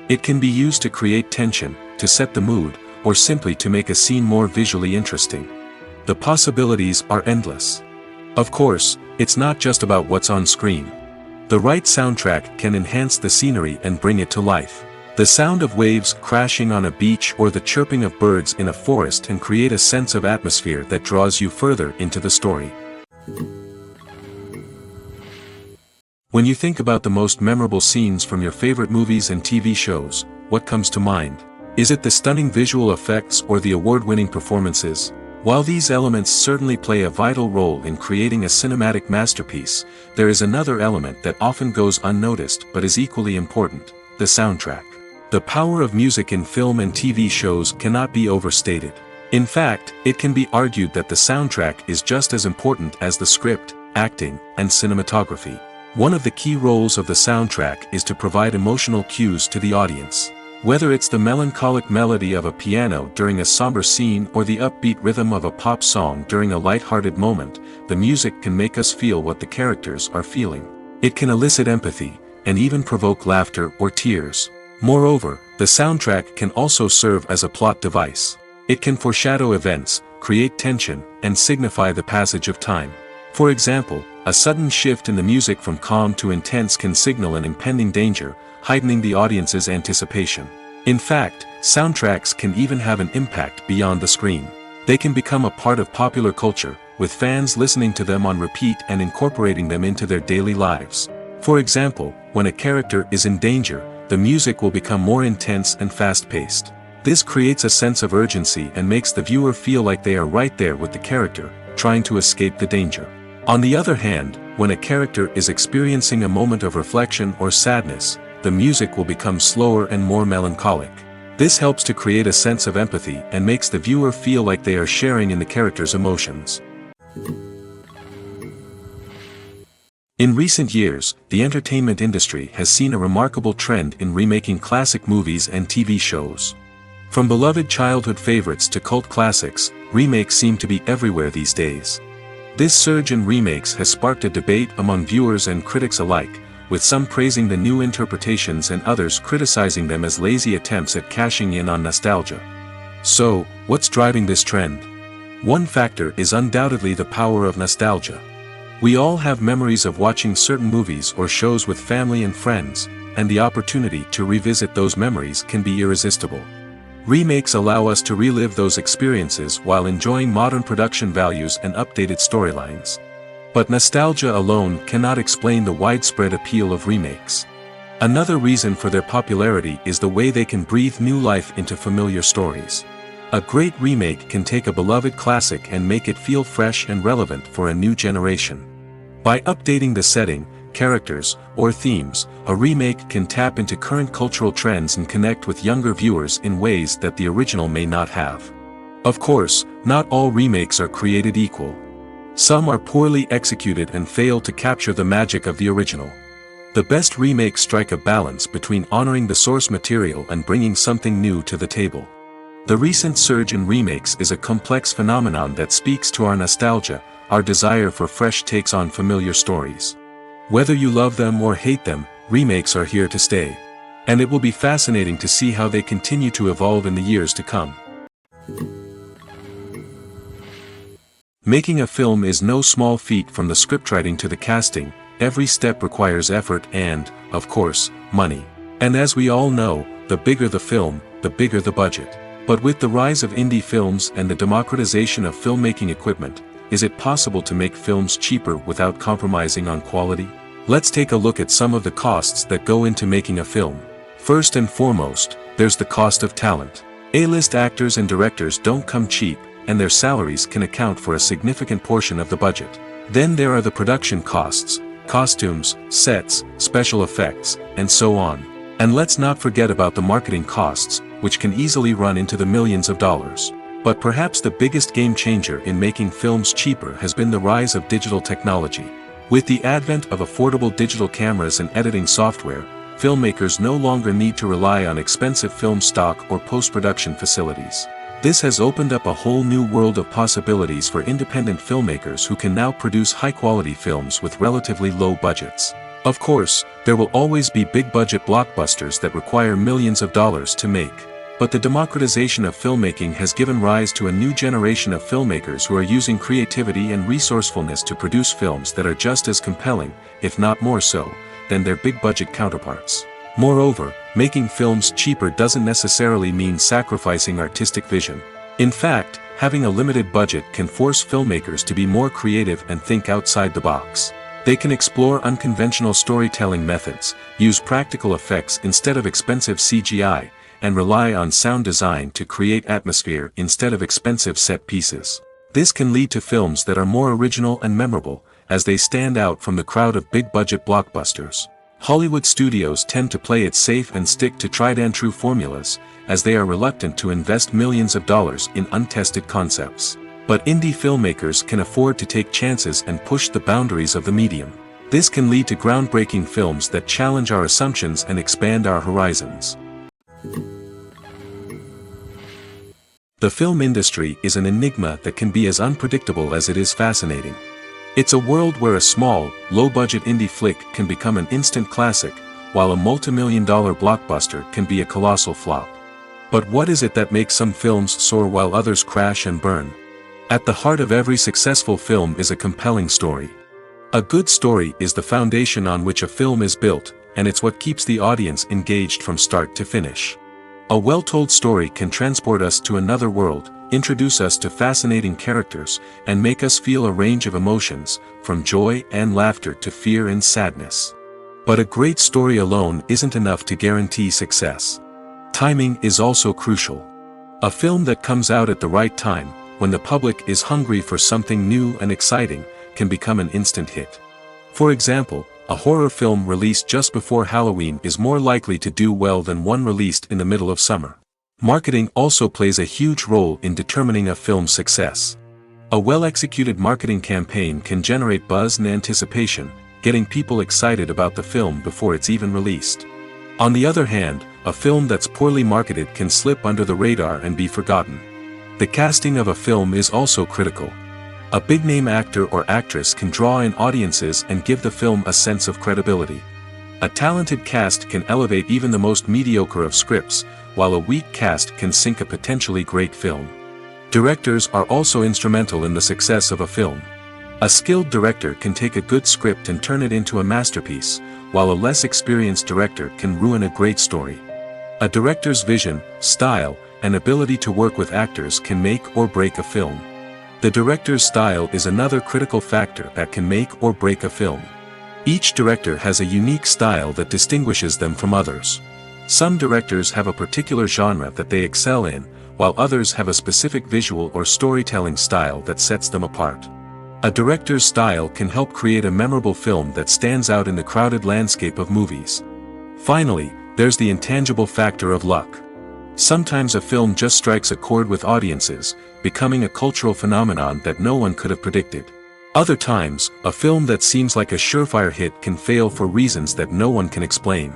It can be used to create tension, to set the mood, or simply to make a scene more visually interesting. The possibilities are endless. Of course, it's not just about what's on screen. The right soundtrack can enhance the scenery and bring it to life. The sound of waves crashing on a beach or the chirping of birds in a forest can create a sense of atmosphere that draws you further into the story. When you think about the most memorable scenes from your favorite movies and TV shows, what comes to mind? Is it the stunning visual effects or the award-winning performances? While these elements certainly play a vital role in creating a cinematic masterpiece, there is another element that often goes unnoticed but is equally important: the soundtrack. The power of music in film and TV shows cannot be overstated. In fact, it can be argued that the soundtrack is just as important as the script, acting, and cinematography. One of the key roles of the soundtrack is to provide emotional cues to the audience. Whether it's the melancholic melody of a piano during a somber scene or the upbeat rhythm of a pop song during a light-hearted moment, the music can make us feel what the characters are feeling. It can elicit empathy, and even provoke laughter or tears. Moreover, the soundtrack can also serve as a plot device. It can foreshadow events, create tension, and signify the passage of time. For example, a sudden shift in the music from calm to intense can signal an impending danger, heightening the audience's anticipation. In fact, soundtracks can even have an impact beyond the screen. They can become a part of popular culture, with fans listening to them on repeat and incorporating them into their daily lives. For example, when a character is in danger, the music will become more intense and fast-paced. This creates a sense of urgency and makes the viewer feel like they are right there with the character, trying to escape the danger. On the other hand, when a character is experiencing a moment of reflection or sadness, the music will become slower and more melancholic. This helps to create a sense of empathy and makes the viewer feel like they are sharing in the character's emotions. In recent years, the entertainment industry has seen a remarkable trend in remaking classic movies and TV shows. From beloved childhood favorites to cult classics, remakes seem to be everywhere these days. This surge in remakes has sparked a debate among viewers and critics alike, with some praising the new interpretations and others criticizing them as lazy attempts at cashing in on nostalgia. So, what's driving this trend? One factor is undoubtedly the power of nostalgia. We all have memories of watching certain movies or shows with family and friends, and the opportunity to revisit those memories can be irresistible. Remakes allow us to relive those experiences while enjoying modern production values and updated storylines. But nostalgia alone cannot explain the widespread appeal of remakes. Another reason for their popularity is the way they can breathe new life into familiar stories. A great remake can take a beloved classic and make it feel fresh and relevant for a new generation. By updating the setting, characters, or themes, a remake can tap into current cultural trends and connect with younger viewers in ways that the original may not have. Of course, not all remakes are created equal. Some are poorly executed and fail to capture the magic of the original. The best remakes strike a balance between honoring the source material and bringing something new to the table. The recent surge in remakes is a complex phenomenon that speaks to our nostalgia, our desire for fresh takes on familiar stories. Whether you love them or hate them, remakes are here to stay. And it will be fascinating to see how they continue to evolve in the years to come. Making a film is no small feat. From the scriptwriting to the casting, every step requires effort and, of course, money. And as we all know, the bigger the film, the bigger the budget. But with the rise of indie films and the democratization of filmmaking equipment, is it possible to make films cheaper without compromising on quality? Let's take a look at some of the costs that go into making a film. First and foremost, there's the cost of talent. A-list actors and directors don't come cheap, and their salaries can account for a significant portion of the budget. Then there are the production costs, costumes, sets, special effects, and so on. And let's not forget about the marketing costs, which can easily run into the millions of dollars. But perhaps the biggest game changer in making films cheaper has been the rise of digital technology. With the advent of affordable digital cameras and editing software, filmmakers no longer need to rely on expensive film stock or post-production facilities. This has opened up a whole new world of possibilities for independent filmmakers who can now produce high-quality films with relatively low budgets. Of course, there will always be big-budget blockbusters that require millions of dollars to make. But the democratization of filmmaking has given rise to a new generation of filmmakers who are using creativity and resourcefulness to produce films that are just as compelling, if not more so, than their big-budget counterparts. Moreover, making films cheaper doesn't necessarily mean sacrificing artistic vision. In fact, having a limited budget can force filmmakers to be more creative and think outside the box. They can explore unconventional storytelling methods, use practical effects instead of expensive CGI, and rely on sound design to create atmosphere instead of expensive set pieces. This can lead to films that are more original and memorable, as they stand out from the crowd of big-budget blockbusters. Hollywood studios tend to play it safe and stick to tried-and-true formulas, as they are reluctant to invest millions of dollars in untested concepts. But indie filmmakers can afford to take chances and push the boundaries of the medium. This can lead to groundbreaking films that challenge our assumptions and expand our horizons. The film industry is an enigma that can be as unpredictable as it is fascinating. It's a world where a small, low-budget indie flick can become an instant classic, while a multi-million-dollar blockbuster can be a colossal flop. But what is it that makes some films soar while others crash and burn? At the heart of every successful film is a compelling story. A good story is the foundation on which a film is built, and it's what keeps the audience engaged from start to finish. A well-told story can transport us to another world, introduce us to fascinating characters, and make us feel a range of emotions, from joy and laughter to fear and sadness. But a great story alone isn't enough to guarantee success. Timing is also crucial. A film that comes out at the right time, when the public is hungry for something new and exciting, can become an instant hit. For example, a horror film released just before Halloween is more likely to do well than one released in the middle of summer. Marketing also plays a huge role in determining a film's success. A well-executed marketing campaign can generate buzz and anticipation, getting people excited about the film before it's even released. On the other hand, a film that's poorly marketed can slip under the radar and be forgotten. The casting of a film is also critical. A big-name actor or actress can draw in audiences and give the film a sense of credibility. A talented cast can elevate even the most mediocre of scripts, while a weak cast can sink a potentially great film. Directors are also instrumental in the success of a film. A skilled director can take a good script and turn it into a masterpiece, while a less experienced director can ruin a great story. A director's vision, style, and ability to work with actors can make or break a film. The director's style is another critical factor that can make or break a film. Each director has a unique style that distinguishes them from others. Some directors have a particular genre that they excel in, while others have a specific visual or storytelling style that sets them apart. A director's style can help create a memorable film that stands out in the crowded landscape of movies. Finally, there's the intangible factor of luck. Sometimes a film just strikes a chord with audiences, becoming a cultural phenomenon that no one could have predicted. Other times, a film that seems like a surefire hit can fail for reasons that no one can explain.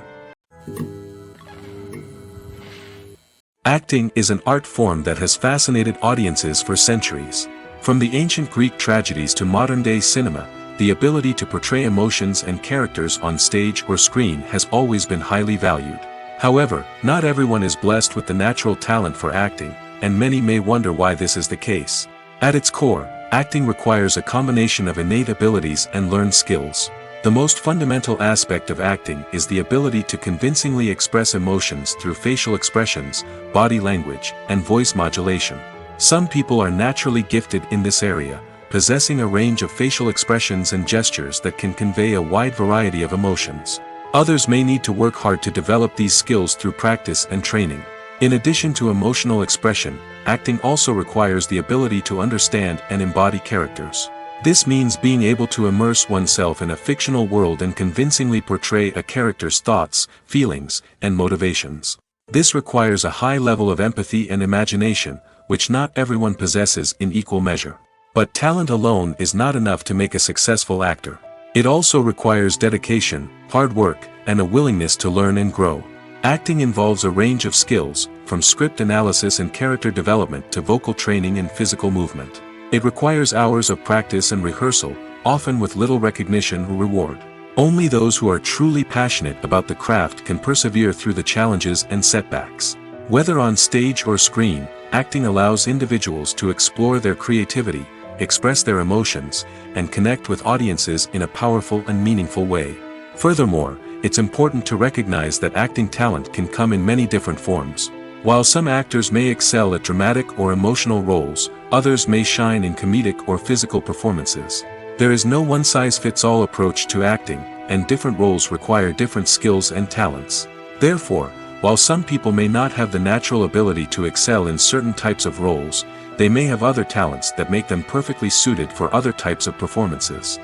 Acting is an art form that has fascinated audiences for centuries. From the ancient Greek tragedies to modern-day cinema, the ability to portray emotions and characters on stage or screen has always been highly valued. However, not everyone is blessed with the natural talent for acting, and many may wonder why this is the case. At its core, acting requires a combination of innate abilities and learned skills. The most fundamental aspect of acting is the ability to convincingly express emotions through facial expressions, body language, and voice modulation. Some people are naturally gifted in this area, possessing a range of facial expressions and gestures that can convey a wide variety of emotions. Others may need to work hard to develop these skills through practice and training. In addition to emotional expression, acting also requires the ability to understand and embody characters. This means being able to immerse oneself in a fictional world and convincingly portray a character's thoughts, feelings, and motivations. This requires a high level of empathy and imagination, which not everyone possesses in equal measure. But talent alone is not enough to make a successful actor. It also requires dedication, hard work, and a willingness to learn and grow. Acting involves a range of skills, from script analysis and character development to vocal training and physical movement. It requires hours of practice and rehearsal, often with little recognition or reward. Only those who are truly passionate about the craft can persevere through the challenges and setbacks. Whether on stage or screen, acting allows individuals to explore their creativity, express their emotions, and connect with audiences in a powerful and meaningful way. Furthermore, it's important to recognize that acting talent can come in many different forms. While some actors may excel at dramatic or emotional roles, others may shine in comedic or physical performances. There is no one-size-fits-all approach to acting, and different roles require different skills and talents. Therefore, while some people may not have the natural ability to excel in certain types of roles, they may have other talents that make them perfectly suited for other types of performances.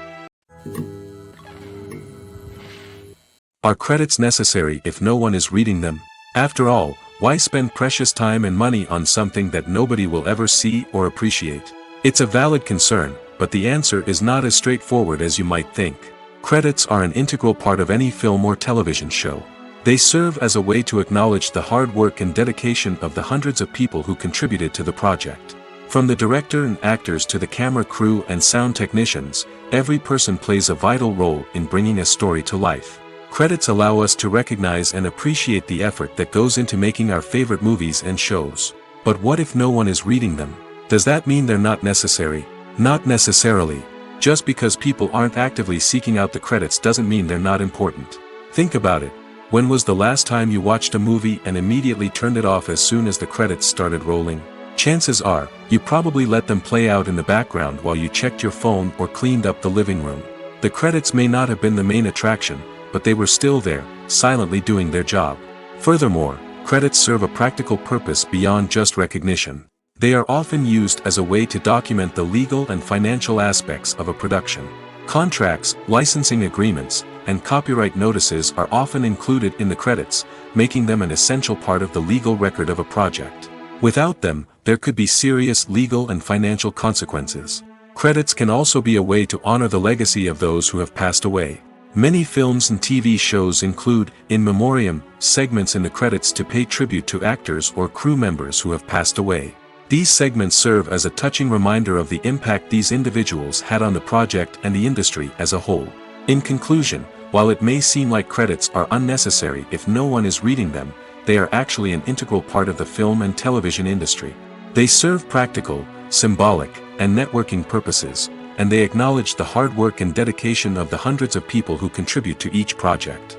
Are credits necessary if no one is reading them? After all, why spend precious time and money on something that nobody will ever see or appreciate? It's a valid concern, but the answer is not as straightforward as you might think. Credits are an integral part of any film or television show. They serve as a way to acknowledge the hard work and dedication of the hundreds of people who contributed to the project. From the director and actors to the camera crew and sound technicians, every person plays a vital role in bringing a story to life. Credits allow us to recognize and appreciate the effort that goes into making our favorite movies and shows. But what if no one is reading them? Does that mean they're not necessary? Not necessarily. Just because people aren't actively seeking out the credits doesn't mean they're not important. Think about it. When was the last time you watched a movie and immediately turned it off as soon as the credits started rolling? Chances are, you probably let them play out in the background while you checked your phone or cleaned up the living room. The credits may not have been the main attraction, but they were still there, silently doing their job. Furthermore, credits serve a practical purpose beyond just recognition. They are often used as a way to document the legal and financial aspects of a production. Contracts, licensing agreements, and copyright notices are often included in the credits, making them an essential part of the legal record of a project. Without them, there could be serious legal and financial consequences. Credits can also be a way to honor the legacy of those who have passed away. Many films and TV shows include, in memoriam, segments in the credits to pay tribute to actors or crew members who have passed away. These segments serve as a touching reminder of the impact these individuals had on the project and the industry as a whole. In conclusion, while it may seem like credits are unnecessary if no one is reading them, they are actually an integral part of the film and television industry. They serve practical, symbolic, and networking purposes, and they acknowledge the hard work and dedication of the hundreds of people who contribute to each project.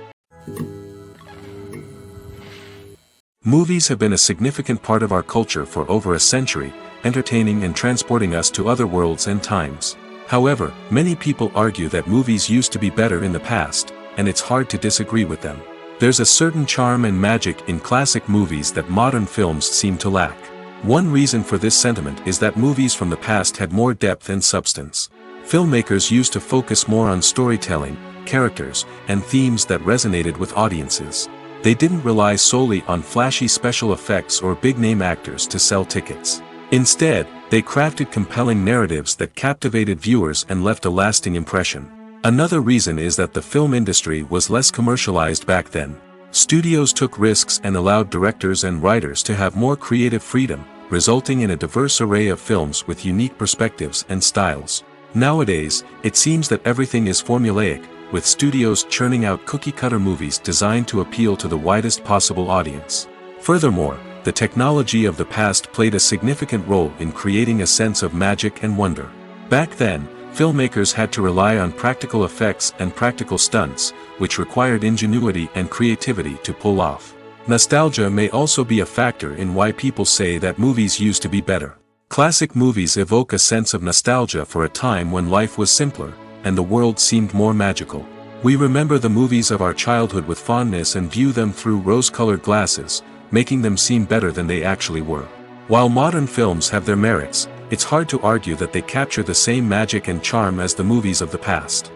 Movies have been a significant part of our culture for over a century, entertaining and transporting us to other worlds and times. However, many people argue that movies used to be better in the past, and it's hard to disagree with them. There's a certain charm and magic in classic movies that modern films seem to lack. One reason for this sentiment is that movies from the past had more depth and substance. Filmmakers used to focus more on storytelling, characters, and themes that resonated with audiences. They didn't rely solely on flashy special effects or big-name actors to sell tickets. Instead, they crafted compelling narratives that captivated viewers and left a lasting impression. Another reason is that the film industry was less commercialized back then. Studios took risks and allowed directors and writers to have more creative freedom, resulting in a diverse array of films with unique perspectives and styles. Nowadays, it seems that everything is formulaic, with studios churning out cookie-cutter movies designed to appeal to the widest possible audience. Furthermore, the technology of the past played a significant role in creating a sense of magic and wonder. Back then, filmmakers had to rely on practical effects and practical stunts, which required ingenuity and creativity to pull off. Nostalgia may also be a factor in why people say that movies used to be better. Classic movies evoke a sense of nostalgia for a time when life was simpler, and the world seemed more magical. We remember the movies of our childhood with fondness and view them through rose-colored glasses, making them seem better than they actually were. While modern films have their merits, it's hard to argue that they capture the same magic and charm as the movies of the past.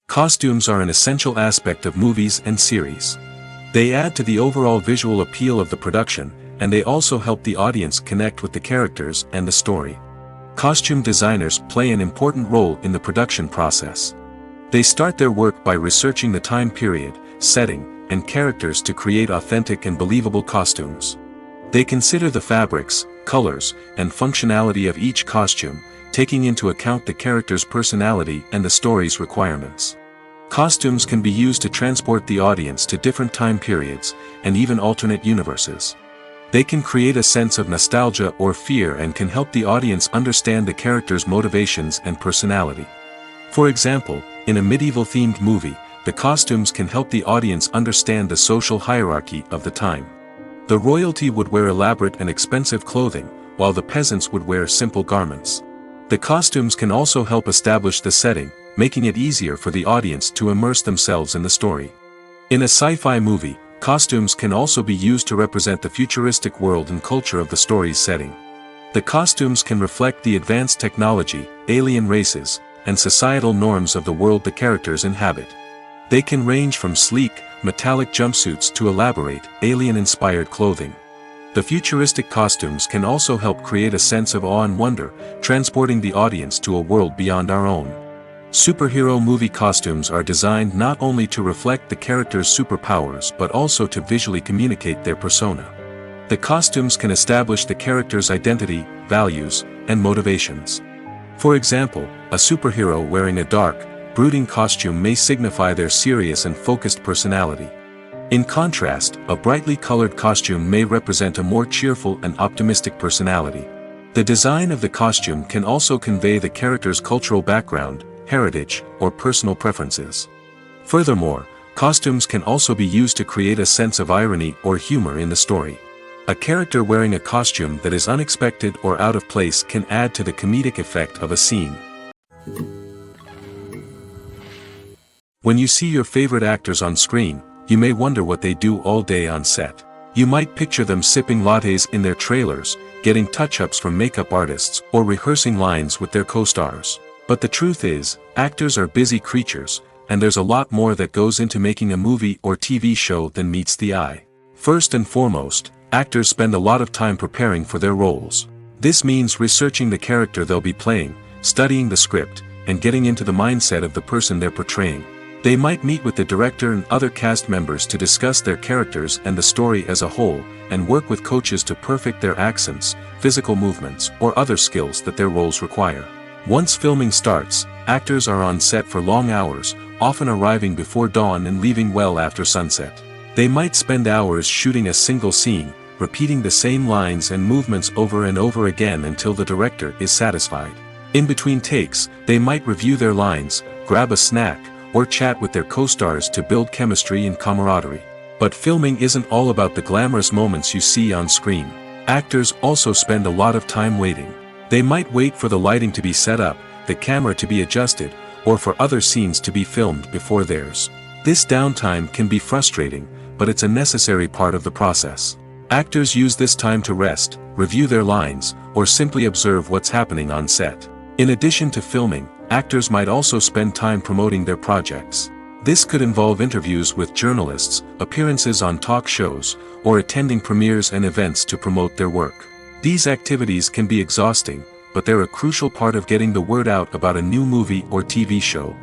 Costumes are an essential aspect of movies and series. They add to the overall visual appeal of the production, and they also help the audience connect with the characters and the story. Costume designers play an important role in the production process. They start their work by researching the time period, setting, and characters to create authentic and believable costumes. They consider the fabrics, colors, and functionality of each costume, taking into account the character's personality and the story's requirements. Costumes can be used to transport the audience to different time periods, and even alternate universes. They can create a sense of nostalgia or fear and can help the audience understand the character's motivations and personality. For example, in a medieval-themed movie, the costumes can help the audience understand the social hierarchy of the time. The royalty would wear elaborate and expensive clothing, while the peasants would wear simple garments. The costumes can also help establish the setting, making it easier for the audience to immerse themselves in the story. In a sci-fi movie, costumes can also be used to represent the futuristic world and culture of the story's setting. The costumes can reflect the advanced technology, alien races, and societal norms of the world the characters inhabit. They can range from sleek, metallic jumpsuits to elaborate, alien-inspired clothing. The futuristic costumes can also help create a sense of awe and wonder, transporting the audience to a world beyond our own. Superhero movie costumes are designed not only to reflect the character's superpowers but also to visually communicate their persona. The costumes can establish the character's identity, values, and motivations. For example, a superhero wearing a dark, brooding costume may signify their serious and focused personality. In contrast, a brightly colored costume may represent a more cheerful and optimistic personality. The design of the costume can also convey the character's cultural background, heritage, or personal preferences. Furthermore, costumes can also be used to create a sense of irony or humor in the story. A character wearing a costume that is unexpected or out of place can add to the comedic effect of a scene. When you see your favorite actors on screen, you may wonder what they do all day on set. You might picture them sipping lattes in their trailers, getting touch-ups from makeup artists, or rehearsing lines with their co-stars. But the truth is, actors are busy creatures, and there's a lot more that goes into making a movie or TV show than meets the eye. First and foremost, actors spend a lot of time preparing for their roles. This means researching the character they'll be playing, studying the script, and getting into the mindset of the person they're portraying. They might meet with the director and other cast members to discuss their characters and the story as a whole, and work with coaches to perfect their accents, physical movements, or other skills that their roles require. Once filming starts, actors are on set for long hours, often arriving before dawn and leaving well after sunset. They might spend hours shooting a single scene, repeating the same lines and movements over and over again until the director is satisfied. In between takes, they might review their lines, grab a snack, or chat with their co-stars to build chemistry and camaraderie. But filming isn't all about the glamorous moments you see on screen. Actors also spend a lot of time waiting. They might wait for the lighting to be set up, the camera to be adjusted, or for other scenes to be filmed before theirs. This downtime can be frustrating, but it's a necessary part of the process. Actors use this time to rest, review their lines, or simply observe what's happening on set. In addition to filming, actors might also spend time promoting their projects. This could involve interviews with journalists, appearances on talk shows, or attending premieres and events to promote their work. These activities can be exhausting, but they're a crucial part of getting the word out about a new movie or TV show.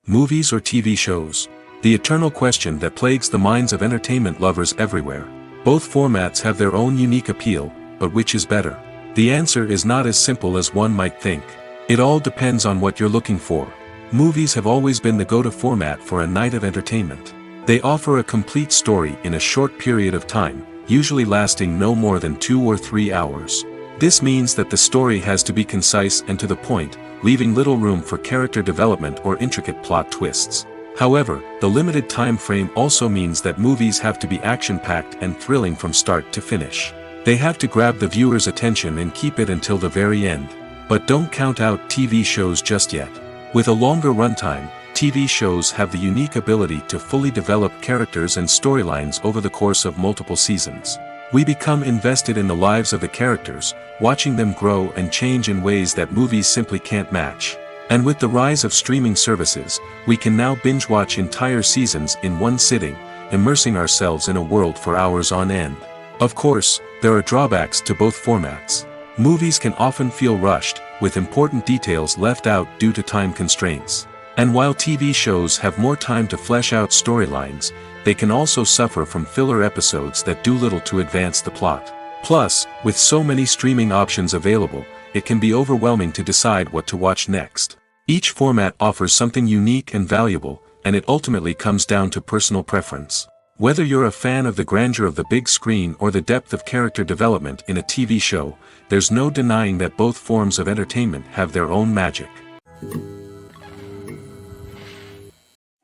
Movies or TV shows? The eternal question that plagues the minds of entertainment lovers everywhere. Both formats have their own unique appeal, but which is better? The answer is not as simple as one might think. It all depends on what you're looking for. Movies have always been the go-to format for a night of entertainment. They offer a complete story in a short period of time, usually lasting no more than 2 or 3 hours. This means that the story has to be concise and to the point, leaving little room for character development or intricate plot twists. However, the limited time frame also means that movies have to be action-packed and thrilling from start to finish. They have to grab the viewer's attention and keep it until the very end. But don't count out TV shows just yet. With a longer runtime, TV shows have the unique ability to fully develop characters and storylines over the course of multiple seasons. We become invested in the lives of the characters, watching them grow and change in ways that movies simply can't match. And with the rise of streaming services, we can now binge-watch entire seasons in one sitting, immersing ourselves in a world for hours on end. Of course, there are drawbacks to both formats. Movies can often feel rushed, with important details left out due to time constraints. And while TV shows have more time to flesh out storylines, they can also suffer from filler episodes that do little to advance the plot. Plus, with so many streaming options available, it can be overwhelming to decide what to watch next. Each format offers something unique and valuable, and it ultimately comes down to personal preference. Whether you're a fan of the grandeur of the big screen or the depth of character development in a TV show, there's no denying that both forms of entertainment have their own magic.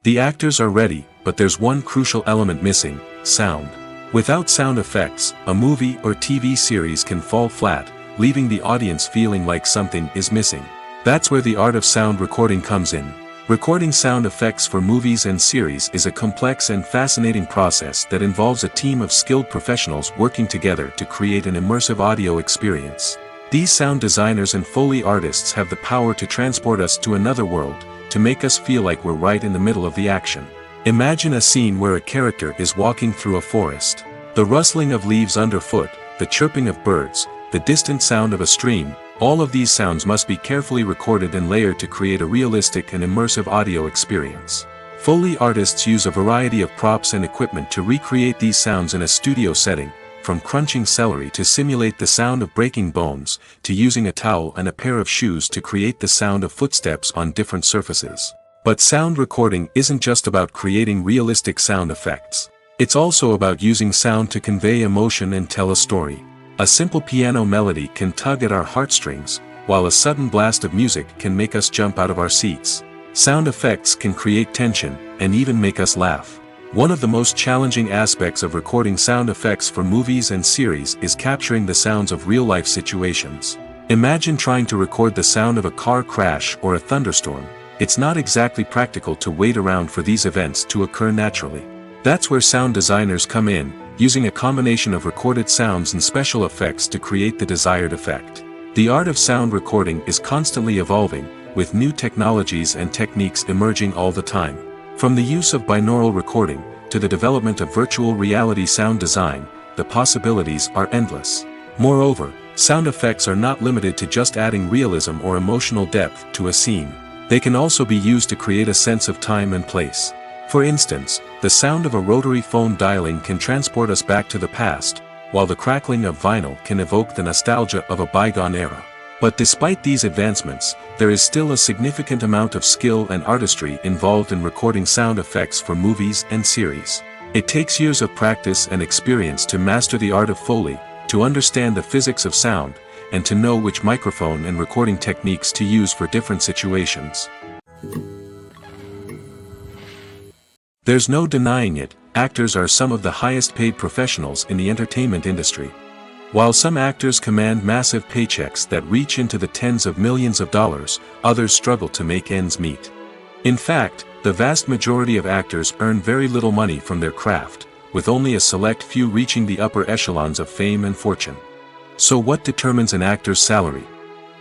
The actors are ready, but there's one crucial element missing: sound. Without sound effects, a movie or TV series can fall flat, leaving the audience feeling like something is missing. That's where the art of sound recording comes in. Recording sound effects for movies and series is a complex and fascinating process that involves a team of skilled professionals working together to create an immersive audio experience. These sound designers and Foley artists have the power to transport us to another world, to make us feel like we're right in the middle of the action. Imagine a scene where a character is walking through a forest. The rustling of leaves underfoot, the chirping of birds, the distant sound of a stream, all of these sounds must be carefully recorded and layered to create a realistic and immersive audio experience. Foley artists use a variety of props and equipment to recreate these sounds in a studio setting, from crunching celery to simulate the sound of breaking bones, to using a towel and a pair of shoes to create the sound of footsteps on different surfaces. But sound recording isn't just about creating realistic sound effects. It's also about using sound to convey emotion and tell a story. A simple piano melody can tug at our heartstrings, while a sudden blast of music can make us jump out of our seats. Sound effects can create tension, and even make us laugh. One of the most challenging aspects of recording sound effects for movies and series is capturing the sounds of real-life situations. Imagine trying to record the sound of a car crash or a thunderstorm. It's not exactly practical to wait around for these events to occur naturally. That's where sound designers come in, using a combination of recorded sounds and special effects to create the desired effect. The art of sound recording is constantly evolving, with new technologies and techniques emerging all the time. From the use of binaural recording, to the development of virtual reality sound design, the possibilities are endless. Moreover, sound effects are not limited to just adding realism or emotional depth to a scene. They can also be used to create a sense of time and place. For instance, the sound of a rotary phone dialing can transport us back to the past, while the crackling of vinyl can evoke the nostalgia of a bygone era. But despite these advancements, there is still a significant amount of skill and artistry involved in recording sound effects for movies and series. It takes years of practice and experience to master the art of Foley, to understand the physics of sound, and to know which microphone and recording techniques to use for different situations. There's no denying it, actors are some of the highest paid professionals in the entertainment industry. While some actors command massive paychecks that reach into the tens of millions of dollars, others struggle to make ends meet. In fact, the vast majority of actors earn very little money from their craft, with only a select few reaching the upper echelons of fame and fortune. So what determines an actor's salary?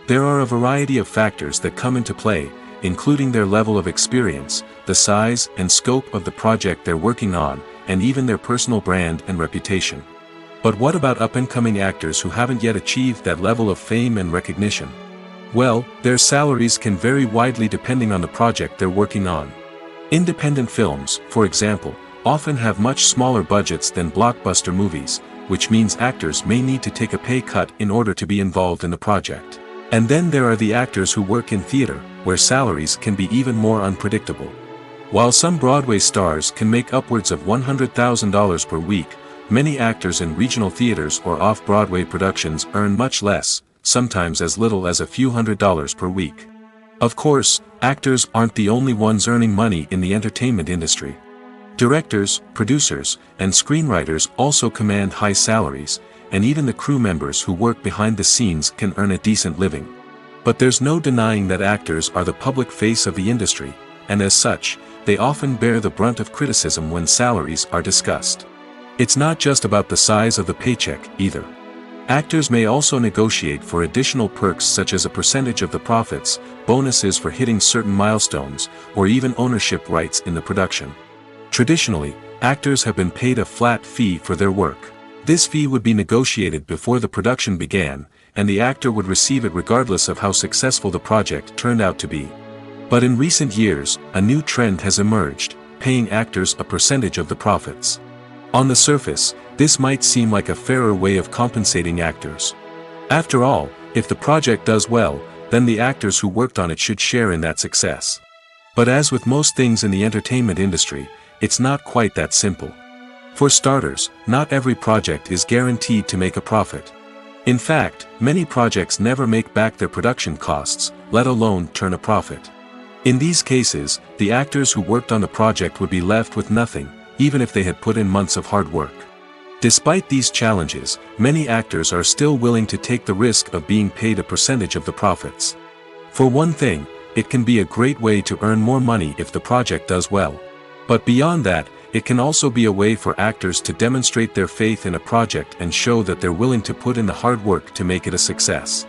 There are a variety of factors that come into play, including their level of experience, the size and scope of the project they're working on, and even their personal brand and reputation. But what about up-and-coming actors who haven't yet achieved that level of fame and recognition? Well, their salaries can vary widely depending on the project they're working on. Independent films, for example, often have much smaller budgets than blockbuster movies, which means actors may need to take a pay cut in order to be involved in the project. And then there are the actors who work in theater, where salaries can be even more unpredictable. While some Broadway stars can make upwards of $100,000 per week, many actors in regional theaters or off-Broadway productions earn much less, sometimes as little as a few $100s per week. Of course, actors aren't the only ones earning money in the entertainment industry. Directors, producers, and screenwriters also command high salaries, and even the crew members who work behind the scenes can earn a decent living. But there's no denying that actors are the public face of the industry, and as such, they often bear the brunt of criticism when salaries are discussed. It's not just about the size of the paycheck, either. Actors may also negotiate for additional perks such as a percentage of the profits, bonuses for hitting certain milestones, or even ownership rights in the production. Traditionally, actors have been paid a flat fee for their work. This fee would be negotiated before the production began, and the actor would receive it regardless of how successful the project turned out to be. But in recent years, a new trend has emerged, paying actors a percentage of the profits. On the surface, this might seem like a fairer way of compensating actors. After all, if the project does well, then the actors who worked on it should share in that success. But as with most things in the entertainment industry, it's not quite that simple. For starters, not every project is guaranteed to make a profit. In fact, many projects never make back their production costs, let alone turn a profit. In these cases, the actors who worked on the project would be left with nothing, even if they had put in months of hard work. Despite these challenges, many actors are still willing to take the risk of being paid a percentage of the profits. For one thing, it can be a great way to earn more money if the project does well. But beyond that, it can also be a way for actors to demonstrate their faith in a project and show that they're willing to put in the hard work to make it a success.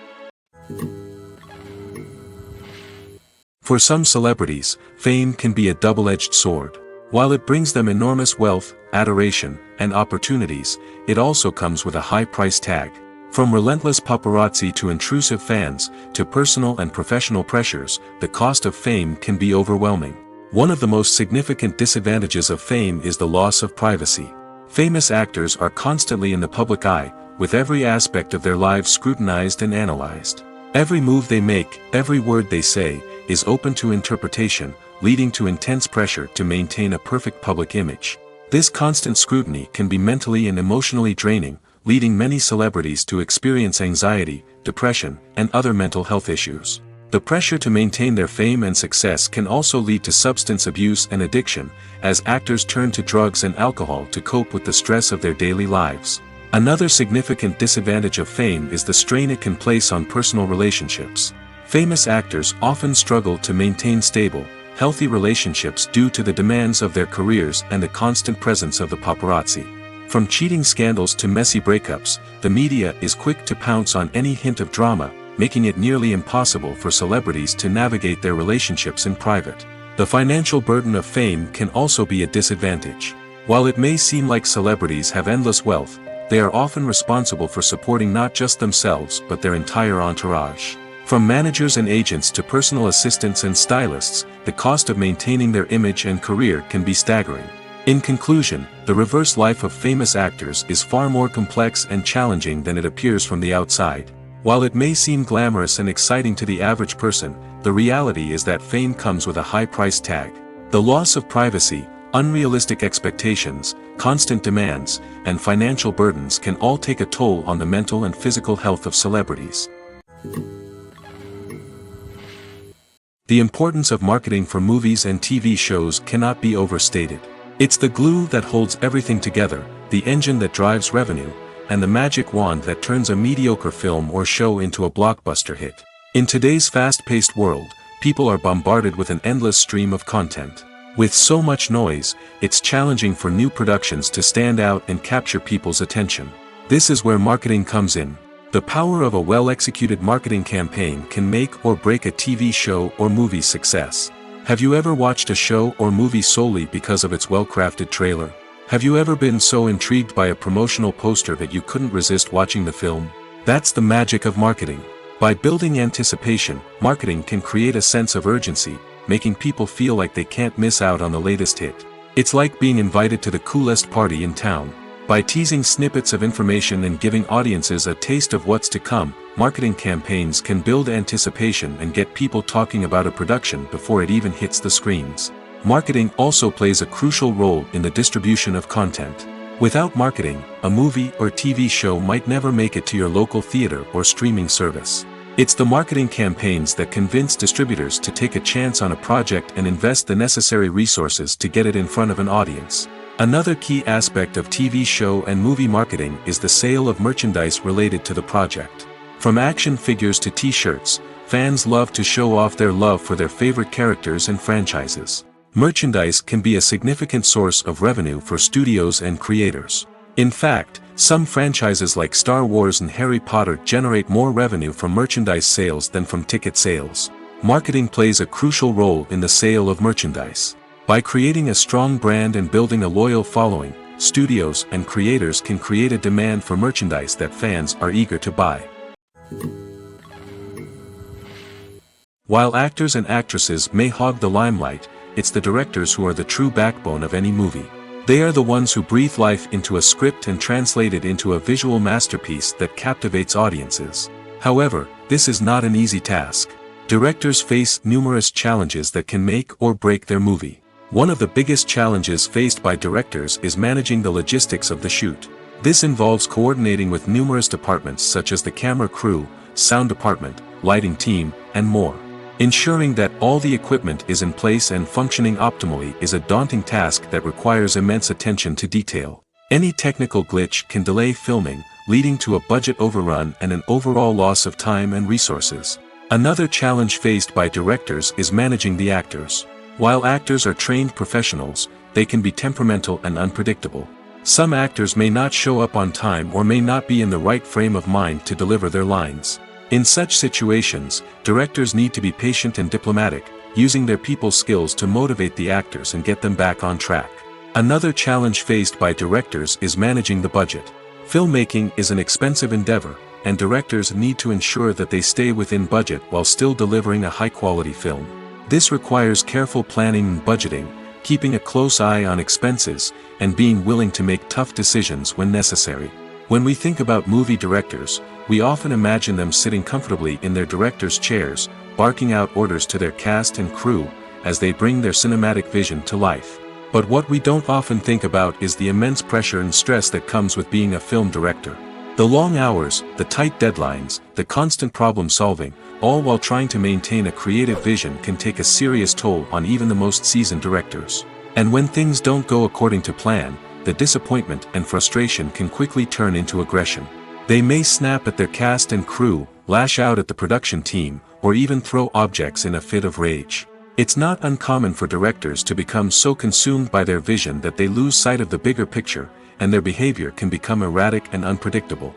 For some celebrities, fame can be a double-edged sword. While it brings them enormous wealth, adoration, and opportunities, it also comes with a high price tag. From relentless paparazzi to intrusive fans, to personal and professional pressures, the cost of fame can be overwhelming. One of the most significant disadvantages of fame is the loss of privacy. Famous actors are constantly in the public eye, with every aspect of their lives scrutinized and analyzed. Every move they make, every word they say, is open to interpretation, leading to intense pressure to maintain a perfect public image. This constant scrutiny can be mentally and emotionally draining, leading many celebrities to experience anxiety, depression, and other mental health issues. The pressure to maintain their fame and success can also lead to substance abuse and addiction, as actors turn to drugs and alcohol to cope with the stress of their daily lives. Another significant disadvantage of fame is the strain it can place on personal relationships. Famous actors often struggle to maintain stable, healthy relationships due to the demands of their careers and the constant presence of the paparazzi. From cheating scandals to messy breakups, the media is quick to pounce on any hint of drama, making it nearly impossible for celebrities to navigate their relationships in private. The financial burden of fame can also be a disadvantage. While it may seem like celebrities have endless wealth, they are often responsible for supporting not just themselves but their entire entourage. From managers and agents to personal assistants and stylists, the cost of maintaining their image and career can be staggering. In conclusion, the reverse life of famous actors is far more complex and challenging than it appears from the outside. While it may seem glamorous and exciting to the average person, the reality is that fame comes with a high price tag. The loss of privacy, unrealistic expectations, constant demands, and financial burdens can all take a toll on the mental and physical health of celebrities. The importance of marketing for movies and TV shows cannot be overstated. It's the glue that holds everything together, the engine that drives revenue, and the magic wand that turns a mediocre film or show into a blockbuster hit. In today's fast-paced world, people are bombarded with an endless stream of content. With so much noise, it's challenging for new productions to stand out and capture people's attention. This is where marketing comes in. The power of a well-executed marketing campaign can make or break a TV show or movie's success. Have you ever watched a show or movie solely because of its well-crafted trailer? Have you ever been so intrigued by a promotional poster that you couldn't resist watching the film? That's the magic of marketing. By building anticipation, marketing can create a sense of urgency, making people feel like they can't miss out on the latest hit. It's like being invited to the coolest party in town. By teasing snippets of information and giving audiences a taste of what's to come, marketing campaigns can build anticipation and get people talking about a production before it even hits the screens. Marketing also plays a crucial role in the distribution of content. Without marketing, a movie or TV show might never make it to your local theater or streaming service. It's the marketing campaigns that convince distributors to take a chance on a project and invest the necessary resources to get it in front of an audience. Another key aspect of TV show and movie marketing is the sale of merchandise related to the project. From action figures to t-shirts, fans love to show off their love for their favorite characters and franchises. Merchandise can be a significant source of revenue for studios and creators. In fact, some franchises like Star Wars and Harry Potter generate more revenue from merchandise sales than from ticket sales. Marketing plays a crucial role in the sale of merchandise. By creating a strong brand and building a loyal following, studios and creators can create a demand for merchandise that fans are eager to buy. While actors and actresses may hog the limelight, it's the directors who are the true backbone of any movie. They are the ones who breathe life into a script and translate it into a visual masterpiece that captivates audiences. However, this is not an easy task. Directors face numerous challenges that can make or break their movie. One of the biggest challenges faced by directors is managing the logistics of the shoot. This involves coordinating with numerous departments such as the camera crew, sound department, lighting team, and more. Ensuring that all the equipment is in place and functioning optimally is a daunting task that requires immense attention to detail. Any technical glitch can delay filming, leading to a budget overrun and an overall loss of time and resources. Another challenge faced by directors is managing the actors. While actors are trained professionals, they can be temperamental and unpredictable. Some actors may not show up on time or may not be in the right frame of mind to deliver their lines. In such situations, directors need to be patient and diplomatic, using their people skills to motivate the actors and get them back on track. Another challenge faced by directors is managing the budget. Filmmaking is an expensive endeavor, and directors need to ensure that they stay within budget while still delivering a high-quality film. This requires careful planning and budgeting, keeping a close eye on expenses, and being willing to make tough decisions when necessary. When we think about movie directors, we often imagine them sitting comfortably in their director's chairs, barking out orders to their cast and crew, as they bring their cinematic vision to life. But what we don't often think about is the immense pressure and stress that comes with being a film director. The long hours, the tight deadlines, the constant problem solving, all while trying to maintain a creative vision can take a serious toll on even the most seasoned directors. And when things don't go according to plan, the disappointment and frustration can quickly turn into aggression. They may snap at their cast and crew, lash out at the production team, or even throw objects in a fit of rage. It's not uncommon for directors to become so consumed by their vision that they lose sight of the bigger picture, and their behavior can become erratic and unpredictable.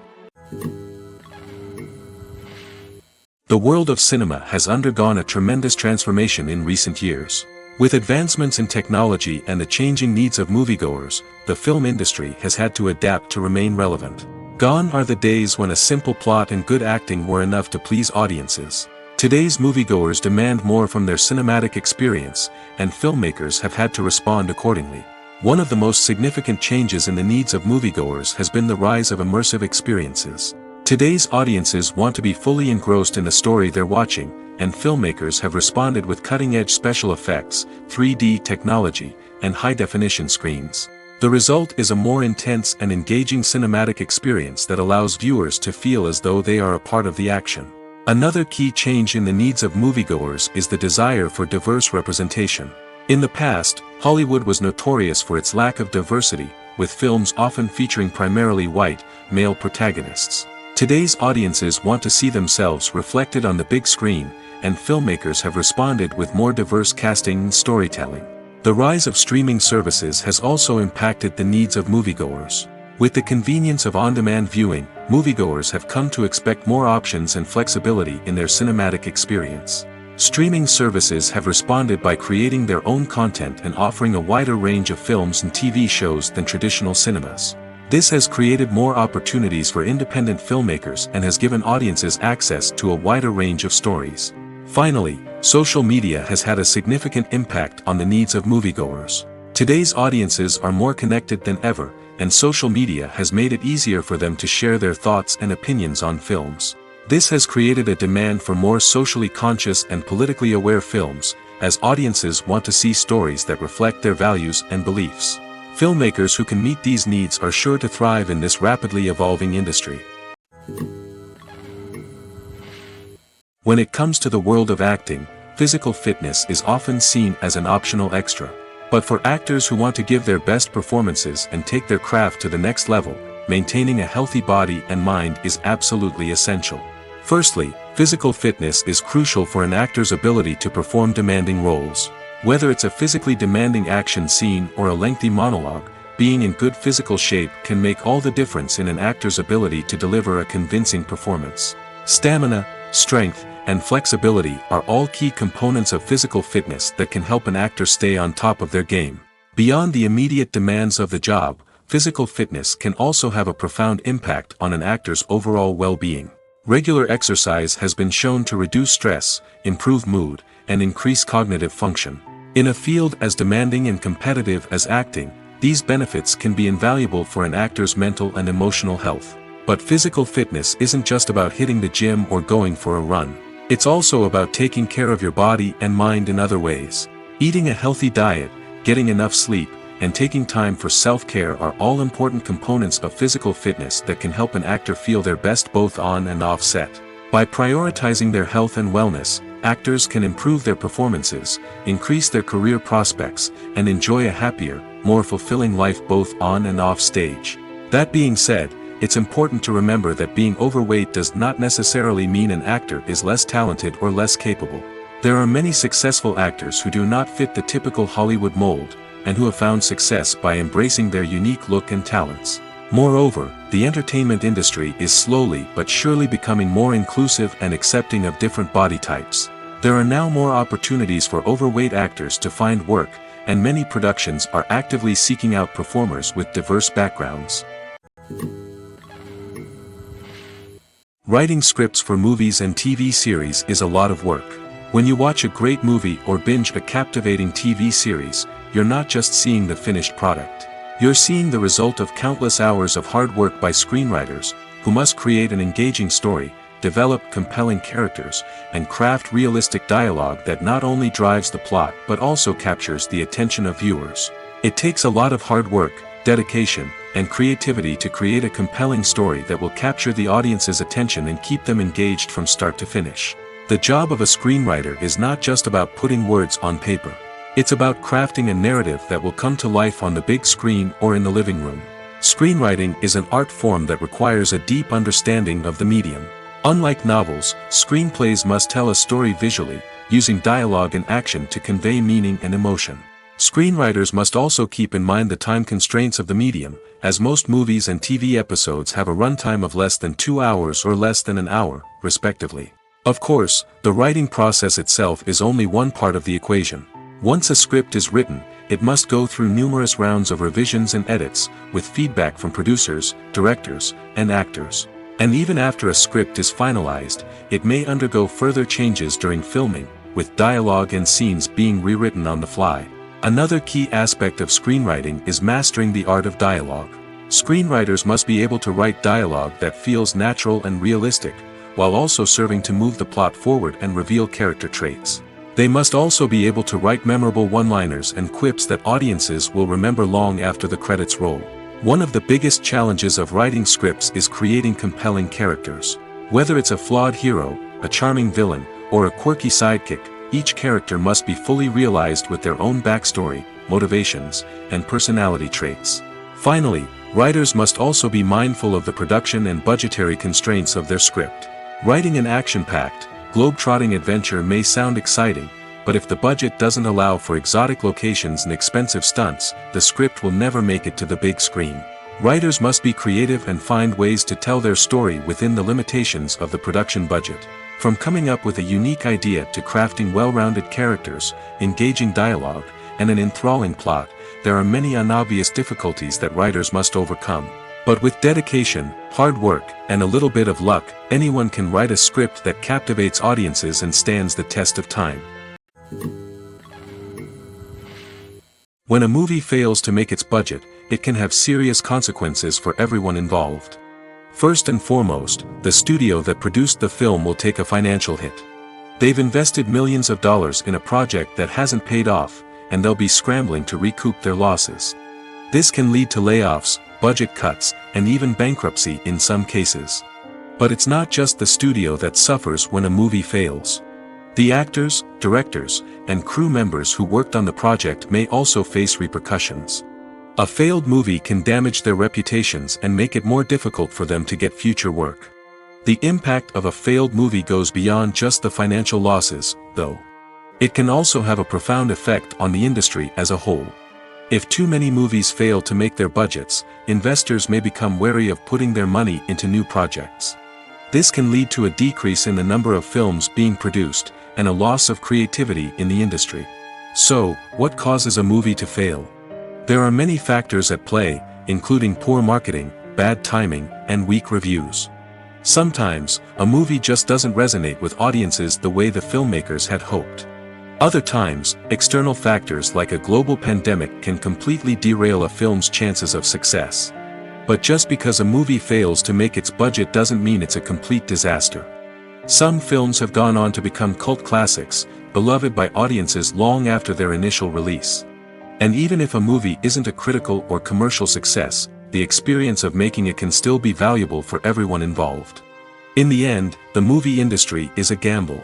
The world of cinema has undergone a tremendous transformation in recent years. With advancements in technology and the changing needs of moviegoers, the film industry has had to adapt to remain relevant. Gone are the days when a simple plot and good acting were enough to please audiences. Today's moviegoers demand more from their cinematic experience, and filmmakers have had to respond accordingly. One of the most significant changes in the needs of moviegoers has been the rise of immersive experiences. Today's audiences want to be fully engrossed in the story they're watching, and filmmakers have responded with cutting-edge special effects, 3D technology, and high-definition screens. The result is a more intense and engaging cinematic experience that allows viewers to feel as though they are a part of the action. Another key change in the needs of moviegoers is the desire for diverse representation. In the past, Hollywood was notorious for its lack of diversity, with films often featuring primarily white, male protagonists. Today's audiences want to see themselves reflected on the big screen, and filmmakers have responded with more diverse casting and storytelling. The rise of streaming services has also impacted the needs of moviegoers. With the convenience of on-demand viewing, moviegoers have come to expect more options and flexibility in their cinematic experience. Streaming services have responded by creating their own content and offering a wider range of films and TV shows than traditional cinemas. This has created more opportunities for independent filmmakers and has given audiences access to a wider range of stories. Finally, social media has had a significant impact on the needs of moviegoers. Today's audiences are more connected than ever, and social media has made it easier for them to share their thoughts and opinions on films. This has created a demand for more socially conscious and politically aware films, as audiences want to see stories that reflect their values and beliefs. Filmmakers who can meet these needs are sure to thrive in this rapidly evolving industry. When it comes to the world of acting, physical fitness is often seen as an optional extra. But for actors who want to give their best performances and take their craft to the next level, maintaining a healthy body and mind is absolutely essential. Firstly, physical fitness is crucial for an actor's ability to perform demanding roles. Whether it's a physically demanding action scene or a lengthy monologue, being in good physical shape can make all the difference in an actor's ability to deliver a convincing performance. Stamina, strength, and flexibility are all key components of physical fitness that can help an actor stay on top of their game. Beyond the immediate demands of the job, physical fitness can also have a profound impact on an actor's overall well-being. Regular exercise has been shown to reduce stress, improve mood, and increase cognitive function. In a field as demanding and competitive as acting, these benefits can be invaluable for an actor's mental and emotional health. But physical fitness isn't just about hitting the gym or going for a run. It's also about taking care of your body and mind in other ways. Eating a healthy diet, getting enough sleep, and taking time for self-care are all important components of physical fitness that can help an actor feel their best both on and off set. By prioritizing their health and wellness, actors can improve their performances, increase their career prospects, and enjoy a happier, more fulfilling life both on and off stage. That being said, it's important to remember that being overweight does not necessarily mean an actor is less talented or less capable. There are many successful actors who do not fit the typical Hollywood mold, and who have found success by embracing their unique look and talents. Moreover, the entertainment industry is slowly but surely becoming more inclusive and accepting of different body types. There are now more opportunities for overweight actors to find work, and many productions are actively seeking out performers with diverse backgrounds. Writing scripts for movies and TV series is a lot of work. When you watch a great movie or binge a captivating TV series, you're not just seeing the finished product. You're seeing the result of countless hours of hard work by screenwriters, who must create an engaging story, develop compelling characters, and craft realistic dialogue that not only drives the plot but also captures the attention of viewers. It takes a lot of hard work, dedication, and creativity to create a compelling story that will capture the audience's attention and keep them engaged from start to finish. The job of a screenwriter is not just about putting words on paper. It's about crafting a narrative that will come to life on the big screen or in the living room. Screenwriting is an art form that requires a deep understanding of the medium. Unlike novels, screenplays must tell a story visually, using dialogue and action to convey meaning and emotion. Screenwriters must also keep in mind the time constraints of the medium, as most movies and TV episodes have a runtime of less than 2 hours or less than an hour, respectively. Of course, the writing process itself is only one part of the equation. Once a script is written, it must go through numerous rounds of revisions and edits, with feedback from producers, directors, and actors. And even after a script is finalized, it may undergo further changes during filming, with dialogue and scenes being rewritten on the fly. Another key aspect of screenwriting is mastering the art of dialogue. Screenwriters must be able to write dialogue that feels natural and realistic, while also serving to move the plot forward and reveal character traits. They must also be able to write memorable one-liners and quips that audiences will remember long after the credits roll. One of the biggest challenges of writing scripts is creating compelling characters. Whether it's a flawed hero, a charming villain, or a quirky sidekick, each character must be fully realized with their own backstory, motivations, and personality traits. Finally, writers must also be mindful of the production and budgetary constraints of their script. Writing an action-packed, globe-trotting adventure may sound exciting, but if the budget doesn't allow for exotic locations and expensive stunts, the script will never make it to the big screen. Writers must be creative and find ways to tell their story within the limitations of the production budget. From coming up with a unique idea to crafting well-rounded characters, engaging dialogue, and an enthralling plot, there are many unobvious difficulties that writers must overcome. But with dedication, hard work, and a little bit of luck, anyone can write a script that captivates audiences and stands the test of time. When a movie fails to make its budget, it can have serious consequences for everyone involved. First and foremost, the studio that produced the film will take a financial hit. They've invested millions of dollars in a project that hasn't paid off, and they'll be scrambling to recoup their losses. This can lead to layoffs, budget cuts, and even bankruptcy in some cases. But it's not just the studio that suffers when a movie fails. The actors, directors, and crew members who worked on the project may also face repercussions. A failed movie can damage their reputations and make it more difficult for them to get future work. The impact of a failed movie goes beyond just the financial losses, though. It can also have a profound effect on the industry as a whole. If too many movies fail to make their budgets, investors may become wary of putting their money into new projects. This can lead to a decrease in the number of films being produced, and a loss of creativity in the industry. So, what causes a movie to fail? There are many factors at play, including poor marketing, bad timing, and weak reviews. Sometimes, a movie just doesn't resonate with audiences the way the filmmakers had hoped. Other times, external factors like a global pandemic can completely derail a film's chances of success. But just because a movie fails to make its budget doesn't mean it's a complete disaster. Some films have gone on to become cult classics, beloved by audiences long after their initial release. And even if a movie isn't a critical or commercial success, the experience of making it can still be valuable for everyone involved. In the end, the movie industry is a gamble.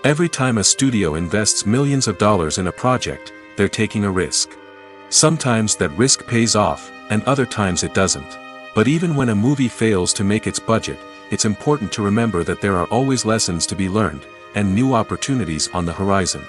Every time a studio invests millions of dollars in a project, they're taking a risk. Sometimes that risk pays off, and other times it doesn't. But even when a movie fails to make its budget, it's important to remember that there are always lessons to be learned, and new opportunities on the horizon.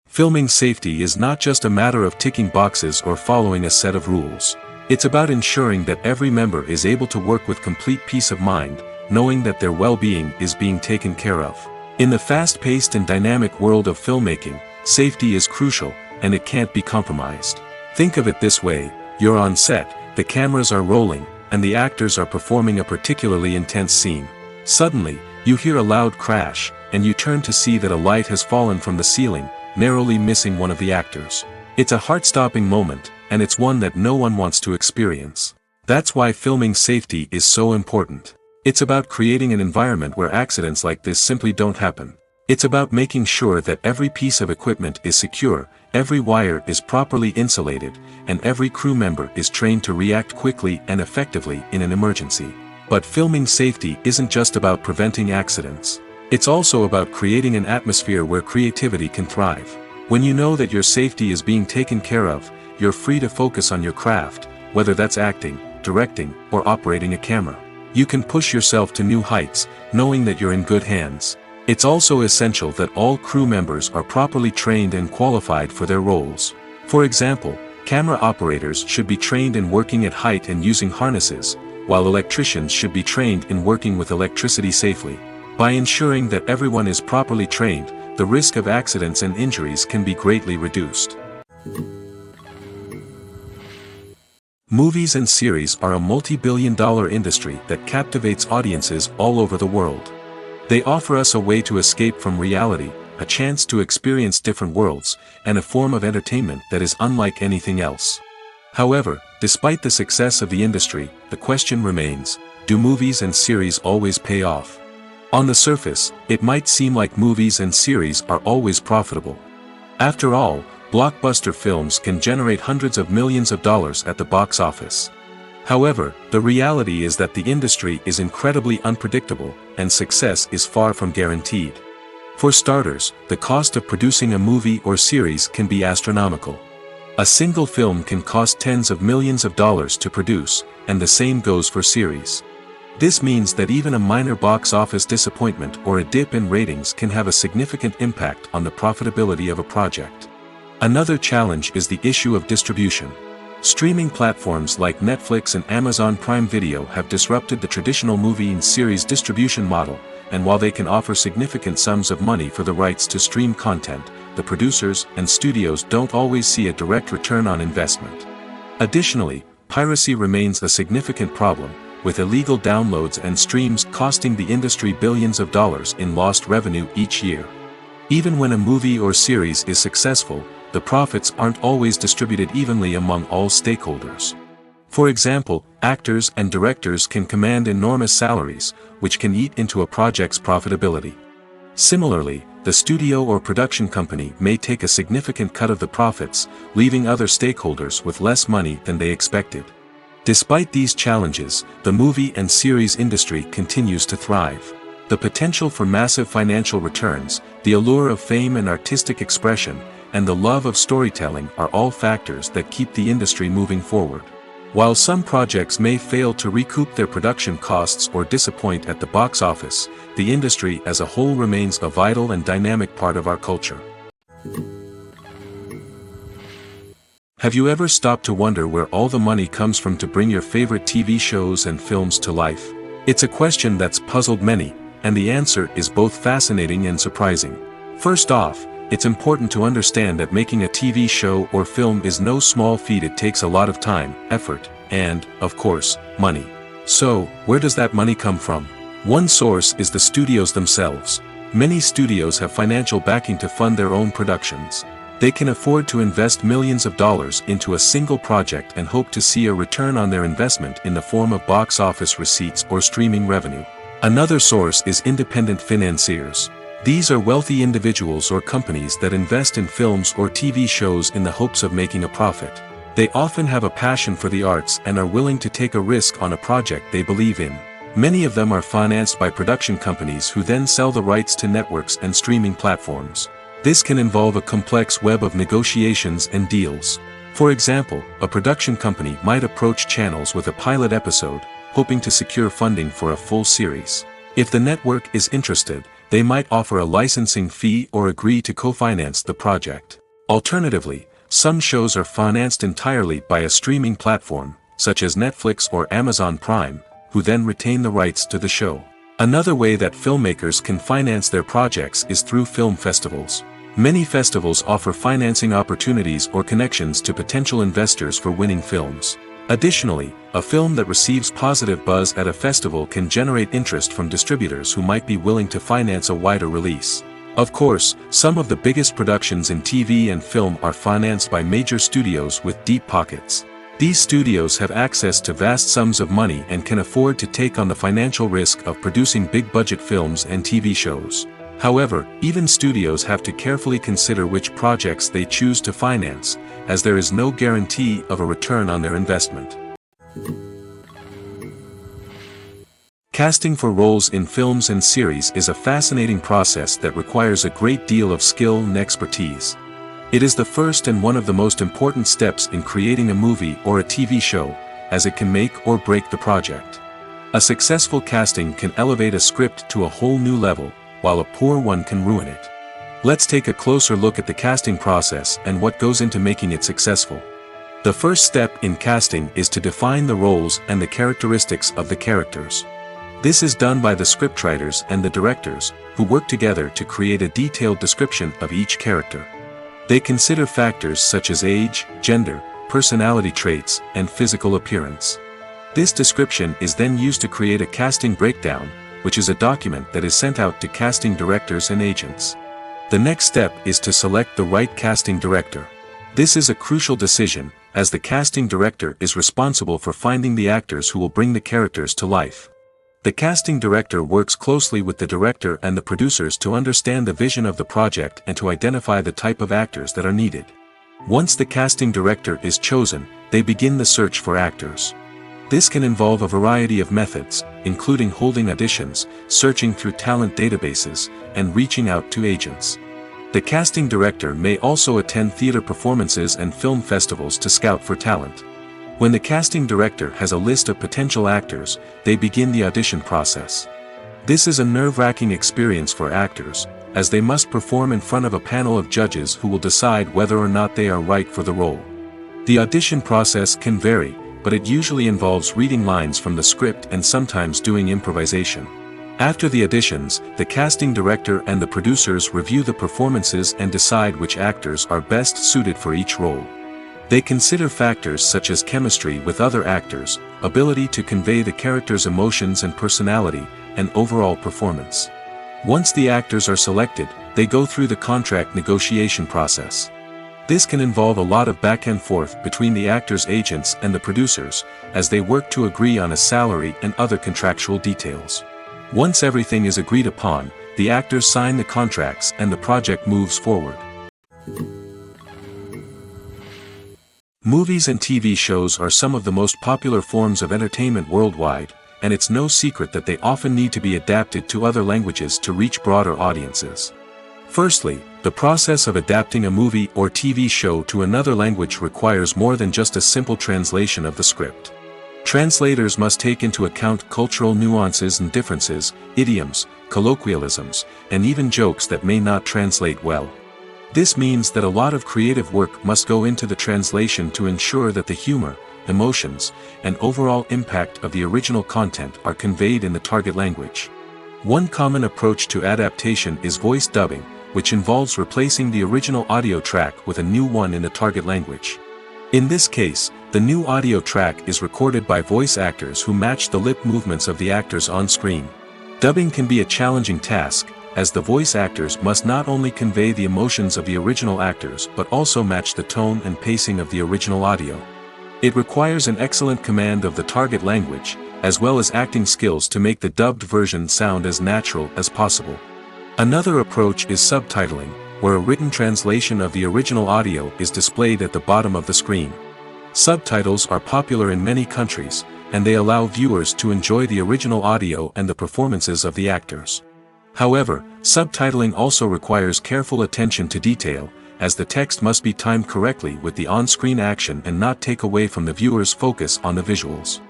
Filming safety is not just a matter of ticking boxes or following a set of rules. It's about ensuring that every member is able to work with complete peace of mind, knowing that their well-being is being taken care of. In the fast-paced and dynamic world of filmmaking, safety is crucial, and it can't be compromised. Think of it this way: you're on set, the cameras are rolling, and the actors are performing a particularly intense scene. Suddenly, you hear a loud crash, and you turn to see that a light has fallen from the ceiling, narrowly missing one of the actors. It's a heart-stopping moment, and it's one that no one wants to experience. That's why filming safety is so important. It's about creating an environment where accidents like this simply don't happen. It's about making sure that every piece of equipment is secure, every wire is properly insulated, and every crew member is trained to react quickly and effectively in an emergency. But filming safety isn't just about preventing accidents. It's also about creating an atmosphere where creativity can thrive. When you know that your safety is being taken care of, you're free to focus on your craft, whether that's acting, directing, or operating a camera. You can push yourself to new heights, knowing that you're in good hands. It's also essential that all crew members are properly trained and qualified for their roles. For example, camera operators should be trained in working at height and using harnesses, while electricians should be trained in working with electricity safely. By ensuring that everyone is properly trained, the risk of accidents and injuries can be greatly reduced. Movies and series are a multi-billion-dollar industry that captivates audiences all over the world. They offer us a way to escape from reality, a chance to experience different worlds, and a form of entertainment that is unlike anything else. However, despite the success of the industry, the question remains, do movies and series always pay off? On the surface, it might seem like movies and series are always profitable. After all, blockbuster films can generate hundreds of millions of dollars at the box office. However, the reality is that the industry is incredibly unpredictable, and success is far from guaranteed. For starters, the cost of producing a movie or series can be astronomical. A single film can cost tens of millions of dollars to produce, and the same goes for series. This means that even a minor box office disappointment or a dip in ratings can have a significant impact on the profitability of a project. Another challenge is the issue of distribution. Streaming platforms like Netflix and Amazon Prime Video have disrupted the traditional movie and series distribution model, and while they can offer significant sums of money for the rights to stream content, the producers and studios don't always see a direct return on investment. Additionally, piracy remains a significant problem, with illegal downloads and streams costing the industry billions of dollars in lost revenue each year. Even when a movie or series is successful, the profits aren't always distributed evenly among all stakeholders. For example, actors and directors can command enormous salaries, which can eat into a project's profitability. Similarly, the studio or production company may take a significant cut of the profits, leaving other stakeholders with less money than they expected. Despite these challenges, the movie and series industry continues to thrive. The potential for massive financial returns, the allure of fame and artistic expression, and the love of storytelling are all factors that keep the industry moving forward. While some projects may fail to recoup their production costs or disappoint at the box office, the industry as a whole remains a vital and dynamic part of our culture. Have you ever stopped to wonder where all the money comes from to bring your favorite TV shows and films to life? It's a question that's puzzled many, and the answer is both fascinating and surprising. First off, it's important to understand that making a TV show or film is no small feat. It takes a lot of time, effort, and, of course, money. So, where does that money come from? One source is the studios themselves. Many studios have financial backing to fund their own productions. They can afford to invest millions of dollars into a single project and hope to see a return on their investment in the form of box office receipts or streaming revenue. Another source is independent financiers. These are wealthy individuals or companies that invest in films or TV shows in the hopes of making a profit. They often have a passion for the arts and are willing to take a risk on a project they believe in. Many of them are financed by production companies who then sell the rights to networks and streaming platforms. This can involve a complex web of negotiations and deals. For example, a production company might approach channels with a pilot episode, hoping to secure funding for a full series. If the network is interested, they might offer a licensing fee or agree to co-finance the project. Alternatively, some shows are financed entirely by a streaming platform, such as Netflix or Amazon Prime, who then retain the rights to the show. Another way that filmmakers can finance their projects is through film festivals. Many festivals offer financing opportunities or connections to potential investors for winning films. Additionally, a film that receives positive buzz at a festival can generate interest from distributors who might be willing to finance a wider release. Of course, some of the biggest productions in TV and film are financed by major studios with deep pockets. These studios have access to vast sums of money and can afford to take on the financial risk of producing big-budget films and TV shows. However, even studios have to carefully consider which projects they choose to finance, as there is no guarantee of a return on their investment. Casting for roles in films and series is a fascinating process that requires a great deal of skill and expertise. It is the first and one of the most important steps in creating a movie or a TV show, as it can make or break the project. A successful casting can elevate a script to a whole new level, while a poor one can ruin it. Let's take a closer look at the casting process and what goes into making it successful. The first step in casting is to define the roles and the characteristics of the characters. This is done by the scriptwriters and the directors, who work together to create a detailed description of each character. They consider factors such as age, gender, personality traits, and physical appearance. This description is then used to create a casting breakdown, which is a document that is sent out to casting directors and agents. The next step is to select the right casting director. This is a crucial decision, as the casting director is responsible for finding the actors who will bring the characters to life. The casting director works closely with the director and the producers to understand the vision of the project and to identify the type of actors that are needed. Once the casting director is chosen, they begin the search for actors. This can involve a variety of methods, including holding auditions, searching through talent databases, and reaching out to agents. The casting director may also attend theater performances and film festivals to scout for talent. When the casting director has a list of potential actors, they begin the audition process. This is a nerve-wracking experience for actors, as they must perform in front of a panel of judges who will decide whether or not they are right for the role. The audition process can vary, but it usually involves reading lines from the script and sometimes doing improvisation. After the auditions, the casting director and the producers review the performances and decide which actors are best suited for each role. They consider factors such as chemistry with other actors, ability to convey the character's emotions and personality, and overall performance. Once the actors are selected, they go through the contract negotiation process. This can involve a lot of back and forth between the actors' agents and the producers, as they work to agree on a salary and other contractual details. Once everything is agreed upon, the actors sign the contracts and the project moves forward. Movies and TV shows are some of the most popular forms of entertainment worldwide, and it's no secret that they often need to be adapted to other languages to reach broader audiences. Firstly, the process of adapting a movie or TV show to another language requires more than just a simple translation of the script. Translators must take into account cultural nuances and differences, idioms, colloquialisms, and even jokes that may not translate well. This means that a lot of creative work must go into the translation to ensure that the humor, emotions, and overall impact of the original content are conveyed in the target language. One common approach to adaptation is voice dubbing, which involves replacing the original audio track with a new one in the target language. In this case, the new audio track is recorded by voice actors who match the lip movements of the actors on screen. Dubbing can be a challenging task, as the voice actors must not only convey the emotions of the original actors but also match the tone and pacing of the original audio. It requires an excellent command of the target language, as well as acting skills to make the dubbed version sound as natural as possible. Another approach is subtitling, where a written translation of the original audio is displayed at the bottom of the screen. Subtitles are popular in many countries, and they allow viewers to enjoy the original audio and the performances of the actors. However, subtitling also requires careful attention to detail, as the text must be timed correctly with the on-screen action and not take away from the viewer's focus on the visuals.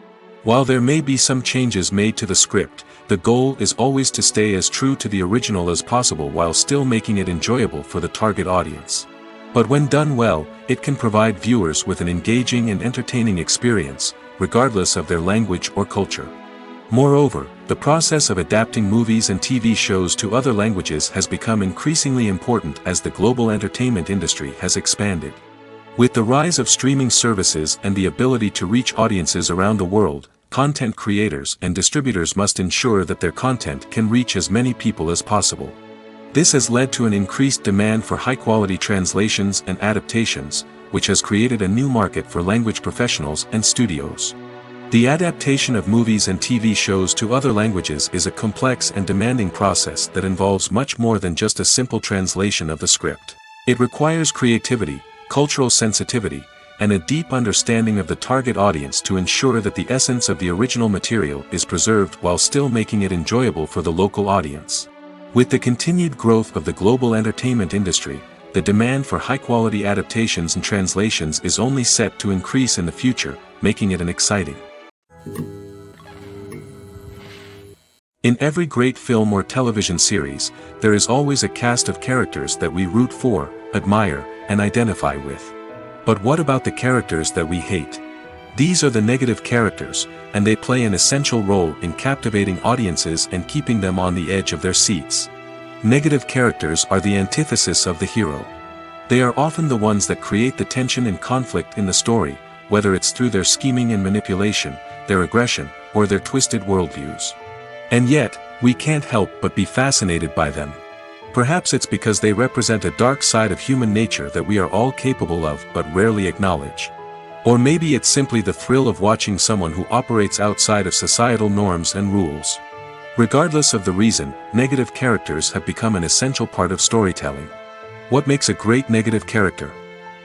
While there may be some changes made to the script, the goal is always to stay as true to the original as possible while still making it enjoyable for the target audience. But when done well, it can provide viewers with an engaging and entertaining experience, regardless of their language or culture. Moreover, the process of adapting movies and TV shows to other languages has become increasingly important as the global entertainment industry has expanded. With the rise of streaming services and the ability to reach audiences around the world, content creators and distributors must ensure that their content can reach as many people as possible. This has led to an increased demand for high-quality translations and adaptations, which has created a new market for language professionals and studios. The adaptation of movies and TV shows to other languages is a complex and demanding process that involves much more than just a simple translation of the script. It requires creativity, cultural sensitivity, and a deep understanding of the target audience to ensure that the essence of the original material is preserved while still making it enjoyable for the local audience. With the continued growth of the global entertainment industry, the demand for high-quality adaptations and translations is only set to increase in the future, making it an exciting. In every great film or television series, there is always a cast of characters that we root for, admire, and identify with. But what about the characters that we hate? These are the negative characters, and they play an essential role in captivating audiences and keeping them on the edge of their seats. Negative characters are the antithesis of the hero. They are often the ones that create the tension and conflict in the story, whether it's through their scheming and manipulation, their aggression, or their twisted worldviews. And yet, we can't help but be fascinated by them. Perhaps it's because they represent a dark side of human nature that we are all capable of but rarely acknowledge. Or maybe it's simply the thrill of watching someone who operates outside of societal norms and rules. Regardless of the reason, negative characters have become an essential part of storytelling. What makes a great negative character?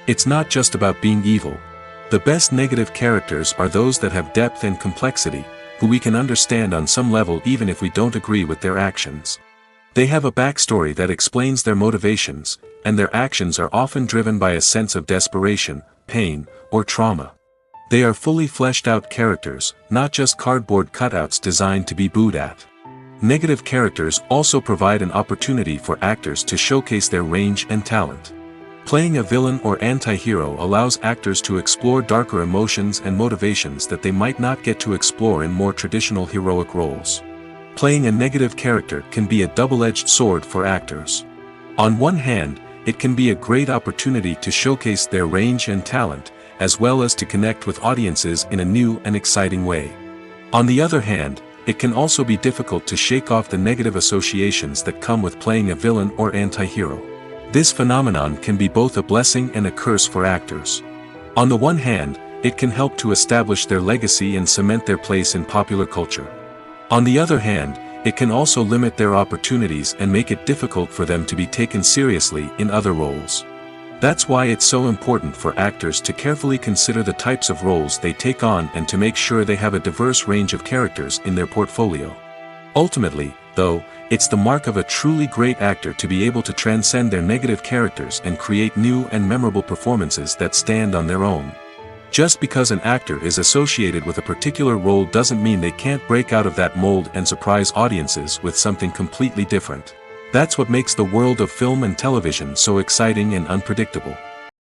It's not just about being evil. The best negative characters are those that have depth and complexity, who we can understand on some level even if we don't agree with their actions. They have a backstory that explains their motivations, and their actions are often driven by a sense of desperation, pain, or trauma. They are fully fleshed out characters, not just cardboard cutouts designed to be booed at. Negative characters also provide an opportunity for actors to showcase their range and talent. Playing a villain or anti-hero allows actors to explore darker emotions and motivations that they might not get to explore in more traditional heroic roles. Playing a negative character can be a double-edged sword for actors. On one hand, it can be a great opportunity to showcase their range and talent, as well as to connect with audiences in a new and exciting way. On the other hand, it can also be difficult to shake off the negative associations that come with playing a villain or anti-hero. This phenomenon can be both a blessing and a curse for actors. On the one hand, it can help to establish their legacy and cement their place in popular culture. On the other hand, it can also limit their opportunities and make it difficult for them to be taken seriously in other roles. That's why it's so important for actors to carefully consider the types of roles they take on and to make sure they have a diverse range of characters in their portfolio. Ultimately, though, it's the mark of a truly great actor to be able to transcend their negative characters and create new and memorable performances that stand on their own. Just because an actor is associated with a particular role doesn't mean they can't break out of that mold and surprise audiences with something completely different. That's what makes the world of film and television so exciting and unpredictable.